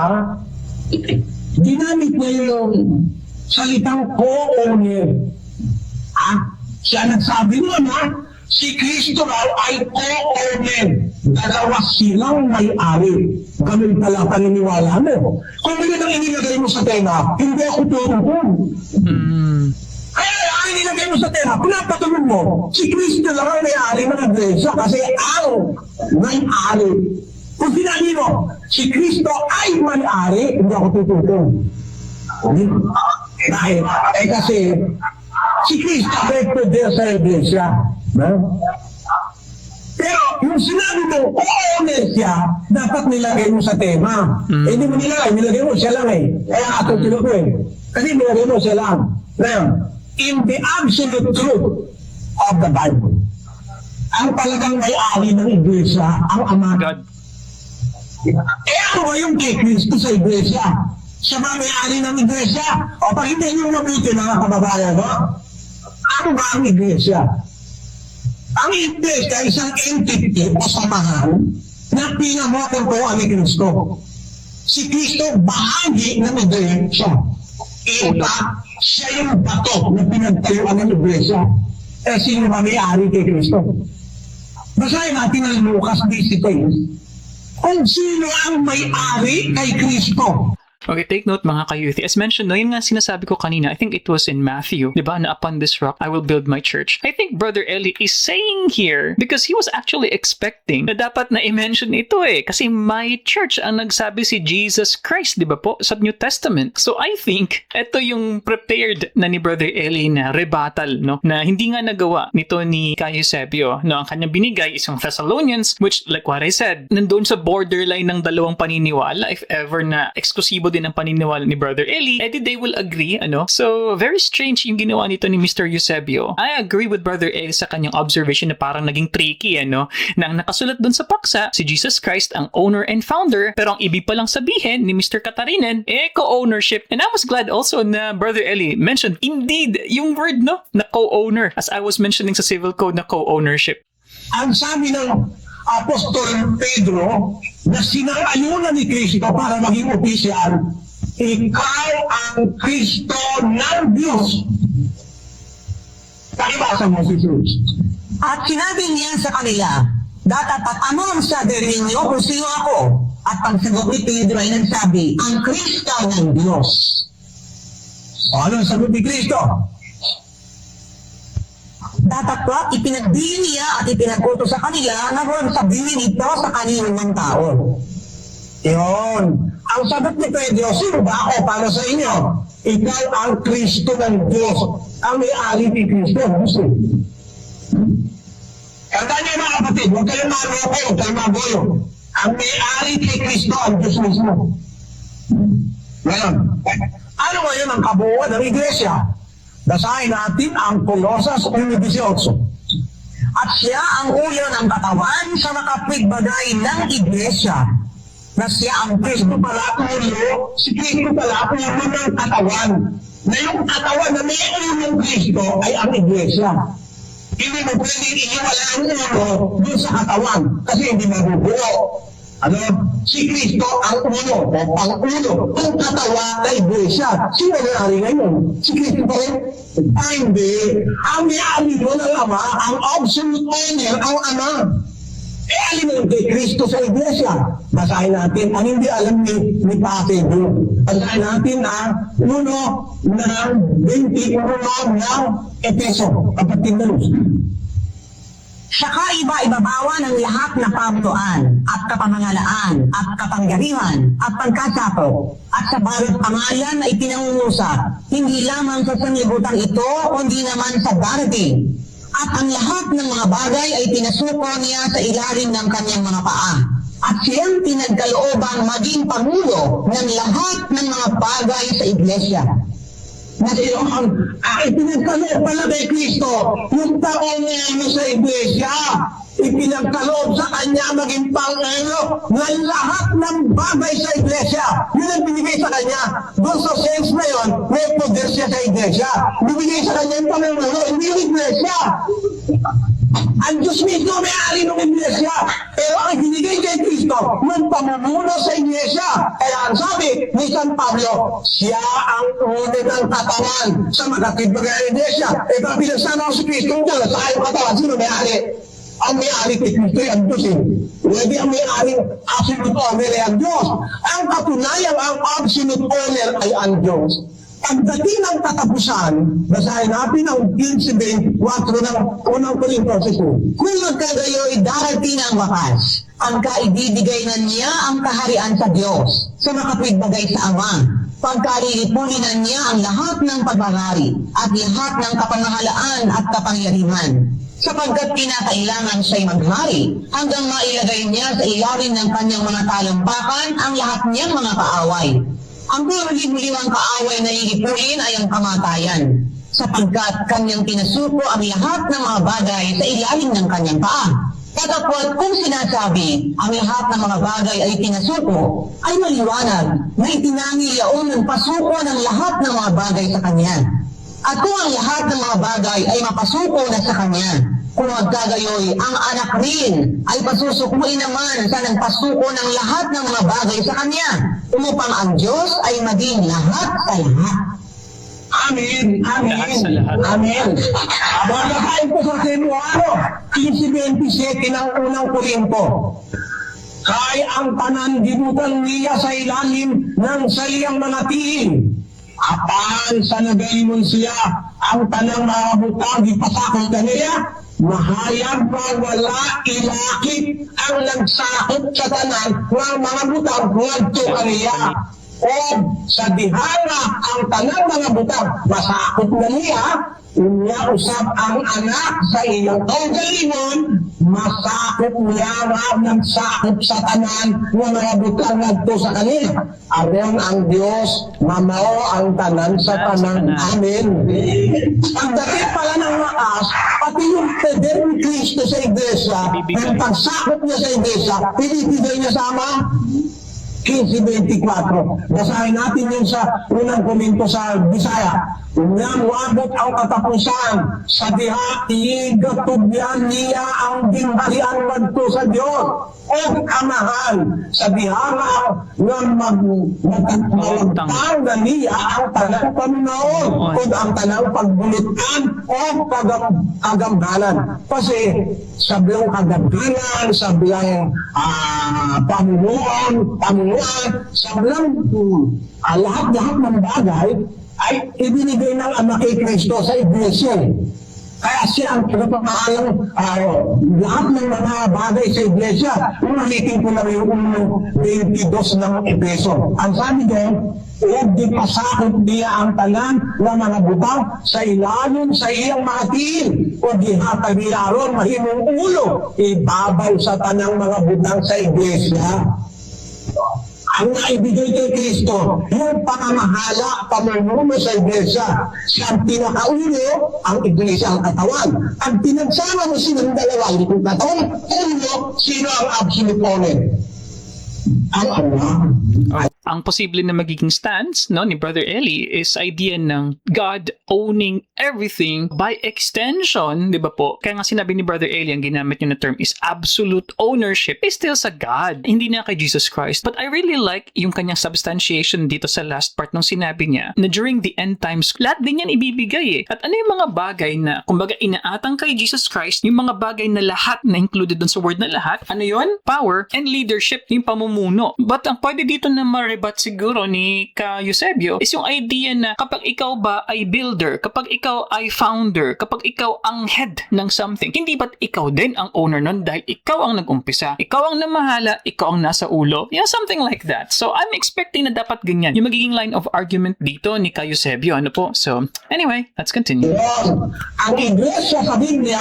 [SPEAKER 3] ginamit niya yung salitang co-owner. Siya nagsabi nun si Kristo raw ay co-owner. Dalawa silang may-ari. Ganun pala paniniwala mo. Kung ganun ang inilagay mo sa tenga, hindi ako tutupon. Kaya ang inilagay mo sa tenga, pinapatulog mo, si Kristo lang ang may-ari ng iglesia kasi ang may-ari. Kung sinabi mo, si Kristo ay may-ari, hindi ako tututong. Dahil, kasi, si Kristo ay pwede sa iglesia. Pero, yung sinabi mo, owner siya, dapat nilagay mo sa tema. Hindi mo nilagay mo siya lang eh. Kaya atutulog ko eh. Kasi nilagay mo siya lang. Now, in the absolute truth of the Bible, ang talagang may-ari ng iglesia, ang Ama.
[SPEAKER 2] God.
[SPEAKER 3] Ako ba yung kay Kristo sa iglesia? Siya ba may-ari ng iglesia? O pag hindi nyo mabuti mga kababayan ko, ako ba ang iglesia? Ang iglesia ay isang entity o samahan na pinamotongtuan ni Kristo. Si Kristo bahagi ng iglesia. Siya yung bato na pinagtayuan ng iglesia. Sino ba may-ari kay Kristo? Basahin natin ang Lucas 16. Kung sino ang may-ari kay Kristo.
[SPEAKER 2] Okay, take note mga ka-youth. As mentioned, no, yun nga sinasabi ko kanina, I think it was in Matthew, di ba, na upon this rock, I will build my church. I think Brother Eli is saying here, because he was actually expecting na dapat na i-mention ito eh. Kasi my church ang nagsabi si Jesus Christ, di ba po, sa New Testament. So I think, ito yung prepared na ni Brother Eli na rebuttal, no, na hindi nga nagawa nito ni Cayo Eusebio, no, ang kanyang binigay is yung Thessalonians, which, like what I said, nandun sa borderline ng dalawang paniniwala, if ever na eksklusibo din ang paniniwala ni Brother Eli, edi they will agree, ano? So, very strange yung ginawa nito ni Mr. Eusebio. I agree with Brother Eli sa kanyang observation na parang naging tricky, ano? Na ang nakasulat dun sa paksa, si Jesus Christ ang owner and founder, pero ang ibig palang sabihin ni Mr. Katarinen, co-ownership. And I was glad also na Brother Eli mentioned, indeed, yung word, no? Na co-owner, as I was mentioning sa civil code na co-ownership.
[SPEAKER 3] Ang sabi ng Apostol Pedro na sinang-ayunan ni Kristo para maging opisyal, ikaw ang Kristo ng Diyos. Pakibasa mo si Jesus.
[SPEAKER 6] At sinabi niya sa kanila, datapat ano ang sabi ninyo kung sino ako? At pagsagot ni Pedro ay nagsabi, ang Kristo ng Diyos.
[SPEAKER 3] Ano ang sagot ni Kristo?
[SPEAKER 6] Datapwat ipinagbili niya at ipinag-utos sa kanila na huwag sabihin ito sa kanino ng tao. Yun. Ang sagot ni Pedro, sino ba ako para sa inyo? Ikaw ang Kristo ng Diyos. Ang may-ari ni Kristo. Gusto. Kanta niyo mga kapatid, huwag kayong maloko, huwag kayong magoyo. Ang may-ari kay Kristo ang Diyos mismo. Ngayon, ano ngayon ang kabuuan ng Iglesia? Basahin natin ang Colosas 1:18. At siya ang ulo ng katawan sa nakapigbagay ng Iglesia, na siya ang Kristo pala ulo, si Kristo pala ulo ng katawan. Na yung katawan na may ulong Kristo ay ang Iglesia. Hindi mo pwedeng iiwala ang ulo doon sa katawan kasi hindi mabubuo. Ano? Si Kristo ang ulo o pang-ulo. Ang katawa na Iglesia. Sino may-ari ngayon? Si Kristo pa rin? Ay, hindi. Ang may-ari doon ang Ama, ang absolute owner, ang Ama. Eh, alin mo kay Kristo sa Iglesia? Basahin natin ang hindi alam ni Pastor. Basahin natin ang 1 ng 21 ng Efeso, kapatid na Luz. Saka iba-ibabawa ng lahat na pamunuan at kapamahalaan at kapangyarihan at pagkasakop at sa bawat pangalan na ipinangungusap, hindi lamang sa sanlibutan ito, kundi naman sa darating. At ang lahat ng mga bagay ay pinasuko niya sa ilalim ng kanyang mga paa. At siyang pinagkaloobang maging pangulo ng lahat ng mga bagay sa Iglesia. Na siya ang ipinagkaloob pala kay Kristo, yung taong sa Iglesia, ipinagkaloob sa kanya maging pangulo ng lahat ng bagay sa Iglesia. Yun ang binigay sa kanya. Doon sa sense na yun, may poder siya sa Iglesia. Binigay sa kanya yung pangulo, hindi yung Iglesia. Ang Diyos mismo may-ari ng Iglesia. Pero ang binigay kay Kristo, yung pamumuno sa Iglesia. Kaya ang sabi ni San Pablo, siya ang ulo ng katawan sa magkakibagay ng Iglesia. E kung pinagsama ko si Kristo, sa kayong katawan, sino may-ari? Ang may-ari kay Kristo ay ang Diyos. Hindi ang may-ari absolute owner ay ang Diyos. Ang katunayan, ang absolute owner ay ang Diyos. Pagdating ng katapusan, basahin natin ang 15:4 ng unang Korintos 2. Kung magkagayoy darating ang wakas, ang kaibibigay na niya ang kaharian sa Diyos, sa makapigbagay sa Ama. Pagkalilipunin na niya ang lahat ng paghahari at lahat ng kapamahalaan at kapangyarihan. Sapagkat kinakailangan siya'y maghari hanggang mailagay niya sa ilalim ng kanyang mga talampakan ang lahat niyang mga kaaway. Ang huli-huliwang kaaway na ilipulin ay ang kamatayan, sapagkat kanyang pinasuko ang lahat ng mga bagay sa ilalim ng kanyang paa. Katapot kung sinasabi ang lahat ng mga bagay ay pinasuko, ay maliwanag na itinangi yaon ng pasuko ng lahat ng mga bagay sa kanya. At kung ang lahat ng mga bagay ay mapasuko na sa kanya, kung magkagayoy, ang anak rin ay pasusukuin naman sa nagpasuko ng lahat ng mga bagay sa kanya, upang ang Diyos ay maging lahat sa lahat. Amen. Amen.
[SPEAKER 2] Lahat sa lahat.
[SPEAKER 6] Amen. Abagahain ko sa Temuano, 15:27 ng unang Korinto. Kay ang tanan gibutan niya sa ilalim ng saliyang mga tiing. Apan sa nagalimon siya, ang tanang mga butang ipasakot kaniya, mahayag pa wala ilakit ang nagsakot sa tanan ng mga butang ngadto kaniya. O sa dihanga ang tanang mga butang masakot na niya, unya usap ang anak sa iyong kaugalingon, masakot niya nagsakot sa tanan ng mga butang ngadto sa kanila. Aron ang Diyos, mamao ang tanan sa tanan. Amen. Pagdating pala ng wakas, pati yung poder ni Kristo sa Iglesia, ang pagsakot niya sa Iglesia, pinibigay niya sa Ama. 15:24. Basahin natin yun sa unang komento sa Bisaya. Nang wabot ang katapusan, sa diha igatubyan niya ang gingharian ngadto sa Dios o amahan. Sa diha nga magtang na niya ang tanang paminaon o ang tanang pagbulutan o kagamhanan. Kasi sabilang kagamhanan, sabilang pamunuan, sabilang lahat-lahat ng bagay ay ibinigay ng Ama kay Kristo sa Iglesia.
[SPEAKER 3] Kaya siya ang pinapamahalang lahat ng mga bagay sa iglesia. Ulitin ko na yung 22 ng Efeso. Ang sabi doon, huwag di pasakot niya ang talan ng mga butang sa ilalim sa iyang mga tiil. O di hatag niya ron mahimong ulo. Ibabaw sa tanang mga butang sa iglesia. Ang naibigay kay Kristo, yung pamamahala, pamumuno sa iglesia. Siya ang pinakaulo, ang iglesia ang katawan. Ang pinagsama mo silang dalawa, hindi kong katawan, ulo, sino ang absolute owner? Ang Allah.
[SPEAKER 2] Ang posible na magiging stance ni Brother Eli is idea ng God owning everything by extension, di ba po? Kaya nga sinabi ni Brother Eli, ang ginamit niya na term is absolute ownership is still sa God, hindi na kay Jesus Christ. But I really like yung kanyang substantiation dito sa last part nung sinabi niya na during the end times, lahat din yan ibibigay eh. At ano yung mga bagay na, kumbaga, inaatang kay Jesus Christ, yung mga bagay na lahat na included dun sa word na lahat, ano yun? Power and leadership, yung pamumuno. But ang pwede dito na ma-rebut siguro ni Ka Eusebio is yung idea na kapag ikaw ba ay builder, kapag ikaw ay founder, kapag ikaw ang head ng something, hindi ba't ikaw din ang owner nun dahil ikaw ang nag-umpisa, ikaw ang namahala, ikaw ang nasa ulo, something like that. So I'm expecting na dapat ganyan yung magiging line of argument dito ni Ka Eusebio. Ano po? So anyway, let's continue.
[SPEAKER 3] Ang iglesia sa Biblia,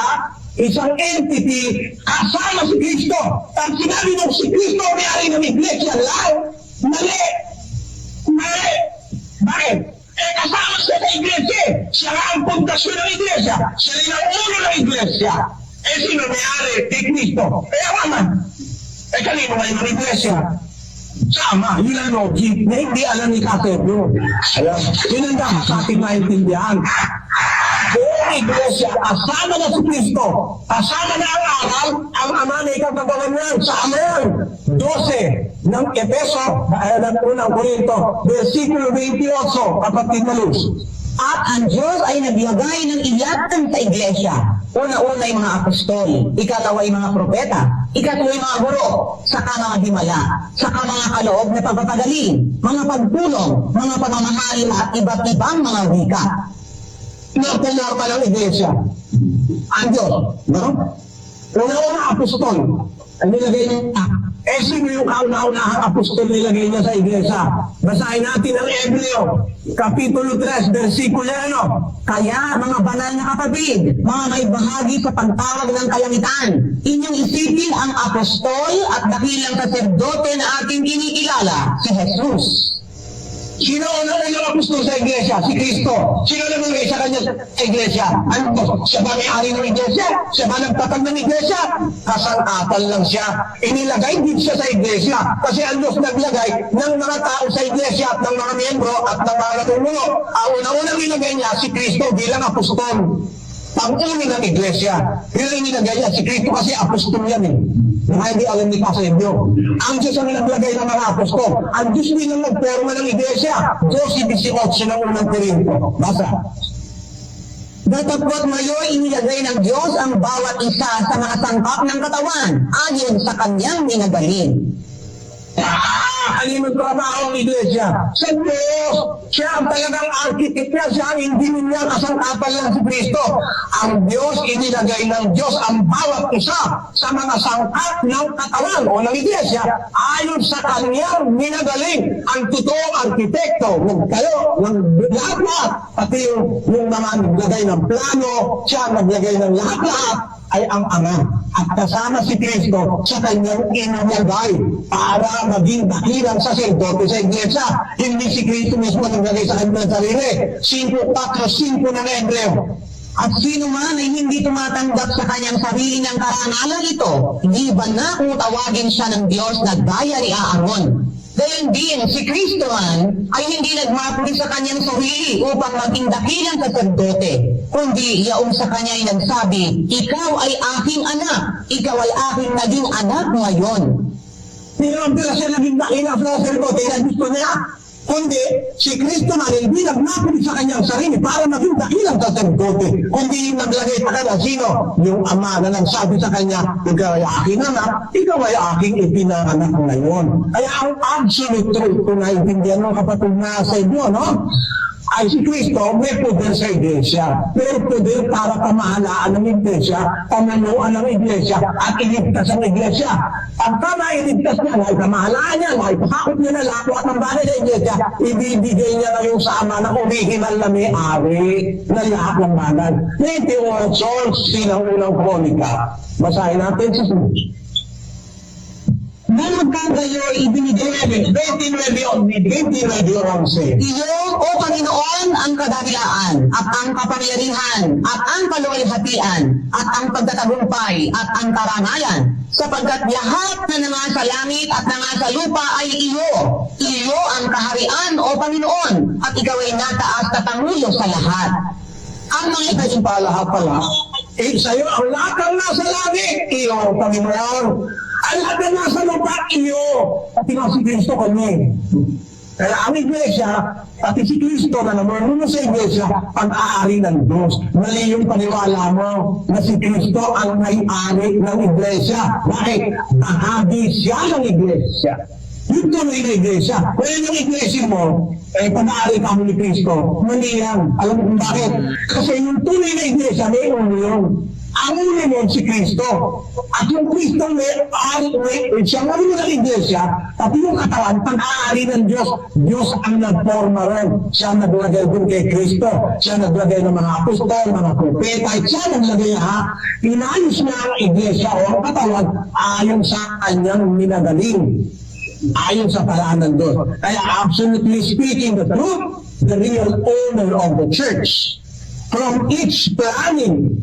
[SPEAKER 3] isang entity kasama si Kristo. Pag sinabi mo si Kristo may-ari ng iglesia lang, mali. Mali. Bakit? Kasama siya sa iglesia. Siya ang pundasyon ng iglesia. Siya rin ang ulo ng iglesia. Sino may-ari? Kay Kristo. Kaya naman. Kanino ngayon ng iglesia? Sama, yun ang logic na hindi alam ni Katebro. Yun ang dapat sa ating maintindihan. Buong iglesia, kasama na si Kristo, kasama na ang aral, ang ama na ikagagawan niyan sa Amen. 12 ng Efeso, ng unang Korinto, versikulo 28, kapatid na Luz.
[SPEAKER 6] At ang Diyos ay naglagay ng iyatan sa iglesia. Una-una yung mga apostol, ikatawa yung mga propeta, ikatawa yung mga guro, saka mga himala, saka mga kaloob na pagpapagaling, mga pagpulong, mga pamamahal at iba't ibang mga wika.
[SPEAKER 3] Normal ang iglesia. Ang Diyos, no? Una-una apostol, ang nilagay niya, sino yung kauna-unahang apostol nilagay niya sa iglesia? Basahin natin ang Hebreo, Kapitulo 3, versikulo 1.
[SPEAKER 6] Kaya mga banal na kapatid, mga may bahagi sa pagtawag ng kalangitan, inyong isipin ang apostol at dakilang saserdote na ating kinikilala, si Jesus.
[SPEAKER 3] Sino ang apostol sa iglesia? Si Kristo. Sino namang sa kanya sa iglesia? Ano to? Siya ba may-ari ng iglesia? Siya ba nagtatag ng iglesia? Kasangkapan lang siya. Inilagay din siya sa iglesia. Kasi ang Diyos naglagay ng mga tao sa iglesia at ng mga miyembro at ng mga natulungo. Ang unang nilagay niya si Kristo bilang apostol. Pang-uni ng iglesia. Pero inilagay niya si Kristo kasi apostol yan eh. Na hindi alam ni Pasebyo. Ang Diyos ang naglagay ng mga apostol. Ang Diyos din ang nagporma ng iglesia. 12:18 ng unang Korinto. Basa.
[SPEAKER 6] Datapot ngayon inilagay ng Diyos ang bawat isa sa mga sangkap ng katawan ayon sa kanyang minagaling.
[SPEAKER 3] Ano yung trabaho ng iglesia? Sa Diyos, siya ang talagang architect niya, siya ang engineer niya, kasangkapan lang si Kristo. Ang Diyos, inilagay ng Diyos ang bawat isa sa mga sangkap ng katawan o ng iglesia ayon sa kanyang minagaling. Ang totoong arkitekto, kayo, ng lahat-lahat, pati yung mga naglagay ng plano, siya ang naglagay ng lahat-lahat, ay ang Ama. At kasama si Kristo sa kanyang inilagay para maging dakilang saserdote sa iglesia. Hindi si Kristo mismo naglagay sa kanyang sarili. 5:4-5 ng Hebreo.
[SPEAKER 6] At sino man ay hindi tumatanggap sa kanyang sarili ng karangalan ito, hindi ba na kung tawagin siya ng Diyos na gaya ni Aaron? Gayon din, si Kristo man ay hindi nagmapuri sa kanyang sarili upang maging dakilang saserdote, kundi yaong sa kanya ay nagsabi, ikaw ay aking anak, ikaw ay aking naging anak ngayon.
[SPEAKER 3] Hindi naman pala siya naging dakilang saserdote na gusto niya. Kundi si Kristo man hindi nagmapuri sa kanyang sarili para maging dakilang saserdote. Kundi yung naglagay pa kanya, sino? Yung Ama na nagsabi sa kanya, ikaw ay aking anak, ikaw ay aking ipinanganak ngayon. Kaya ang absolute truth, kung naintindihan mo kapatid na sa inyo, no? ay si Kristo may poder sa iglesia. May poder para pamahalaan ng iglesia, pamanuan ng iglesia, at iligtas ang iglesia. Pagka mailigtas niya, may pamahalaan niya, may pasakot niya na lahat ng bagay sa iglesia, ibibigay niya na yung sa Ama na original na may-ari na lahat ng bagay. 21 silang unang kronika. Basahin natin sa sunod.
[SPEAKER 6] Na magkagayo ibinigay
[SPEAKER 3] 29:11.
[SPEAKER 6] iyo, O Panginoon, ang kadakilaan, at ang kapangyarihan, at ang kaluwalhatian, at ang pagtatagumpay, at ang karangalan, sapagkat lahat na nanga sa langit at nanga sa lupa ay iyo. Iyo ang kaharian, O Panginoon, at ikaw ay nataas na Pangulo sa lahat. Ang mga
[SPEAKER 3] Kasi lahat pala, sa'yo ang lahat ng nasa langit, iyo, Panginoon. Ang lahat ng nasa lupa, iyo. Pati nga si Kristo kami. Kaya ang iglesia, pati si Kristo na naman sa iglesia, pag-aari ng Diyos. Mali yung paniwala mo na si Kristo ang may-ari ng iglesia. Bakit? Bahagi siya ng iglesia. Yung tuloy na iglesia. Kaya yung iglesia mo, pag-aari ka mo ni Kristo, mali yan. Alam mo kung bakit? Kasi yung tuloy na iglesia, may ulo yun. Ang ulo mo si Kristo. At yung Kristo siya nga rin ng iglesia, pati yung katawan, pag-aari ng Diyos. Diyos ang nagporma rin. Siya naglagay din kay Kristo. Siya naglagay ng mga apostol, mga propeta. At siya naglagay inayos niya ang iglesia o ang katawan ayon sa kanyang minagaling. Ayon sa paraan ng Diyos. Kaya absolutely speaking the truth, the real owner of the church, from its planning,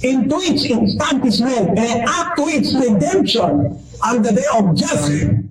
[SPEAKER 3] into its establishment, and up to its redemption on the day of judgment.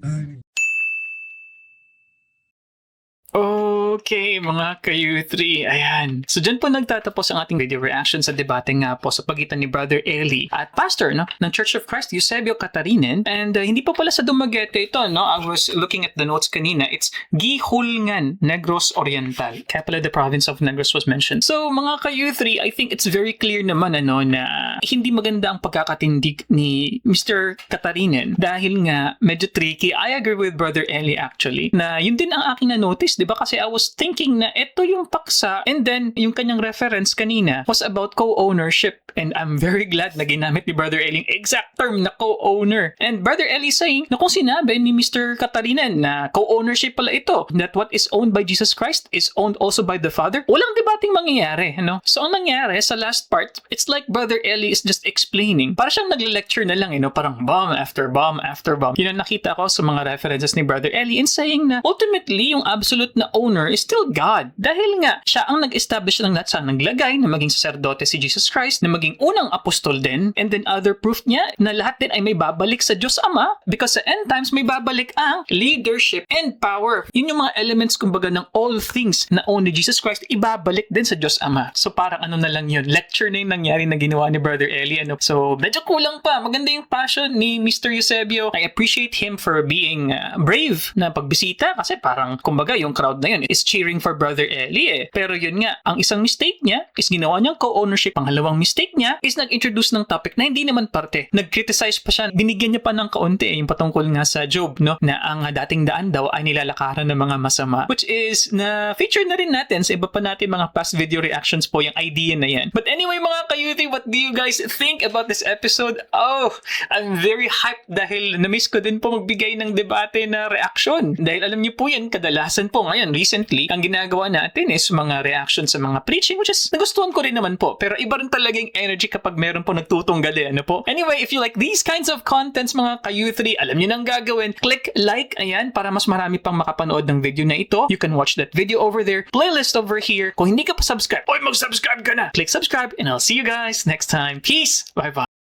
[SPEAKER 2] Okay, mga ka-U3, ayan. So, dyan po nagtatapos ang ating video reaction sa debate nga po sa pagitan ni Brother Eli at pastor ng Church of Christ, Eusebio Catarinen. And hindi pa pala sa Dumaguete ito, no? I was looking at the notes kanina. It's Gihulngan, Negros Oriental. Kaya pala the province of Negros was mentioned. So, mga ka-U3, I think it's very clear naman, na hindi maganda ang pagkakatindig ni Mr. Catarinen dahil nga medyo tricky. I agree with Brother Eli actually, na yun din ang aking na-notice, diba? Kasi I was thinking na ito yung paksa, and then yung kanyang reference kanina was about co-ownership, and I'm very glad na ginamit ni Brother Eli yung exact term na co-owner. And Brother Eli saying na kung sinabi ni Mr. Catarinen na co-ownership pala ito, that what is owned by Jesus Christ is owned also by the Father, walang debating mangyayari, no? So ang nangyari sa last part, it's like Brother Eli is just explaining, para siyang nagle-lecture na lang, parang bomb after bomb after bomb. Yun ang nakita ko sa mga references ni Brother Eli in saying na ultimately yung absolute na owner is still God. Dahil nga, siya ang nag-establish ng lahat, siya naglagay na maging sacerdote si Jesus Christ, na maging unang apostol din, and then other proof niya na lahat din ay may babalik sa Diyos Ama, because sa end times may babalik ang leadership and power. Yun yung mga elements kumbaga ng all things na own ni Jesus Christ, ibabalik din sa Diyos Ama. So parang na lang yun, lecture na yung nangyari na ginawa ni Brother Eli. So medyo kulang pa. Maganda yung passion ni Mr. Eusebio. I appreciate him for being brave na pagbisita, kasi parang kumbaga yung crowd na yun is cheering for Brother Eli Pero yun nga, ang isang mistake niya is ginawa niyang co-ownership. Pangalawang mistake niya is nag-introduce ng topic na hindi naman parte. Nag-criticize pa siya. Binigyan niya pa ng kaunti yung patungkol nga sa Job, no? Na ang dating daan daw ay nilalakaran ng mga masama. Which is na feature na rin natin sa iba pa natin mga past video reactions po yung idea na yan. But anyway mga ka-UT, what do you guys think about this episode? Oh, I'm very hyped dahil na-miss ko din po magbigay ng debate na reaction. Dahil alam niyo po yan, kadalasan po ngayon, recently, ang ginagawa natin is mga reaction sa mga preaching, which is nagustuhan ko rin naman po. Pero iba rin talaga yung energy kapag meron po nagtutunggal po. Anyway, if you like these kinds of contents mga ka-U3, alam niyo nang gagawin. Click like, ayan, para mas marami pang makapanood ng video na ito. You can watch that video over there. Playlist over here. Kung hindi ka pa subscribe, mag-subscribe ka na. Click subscribe and I'll see you guys next time. Peace! Bye-bye!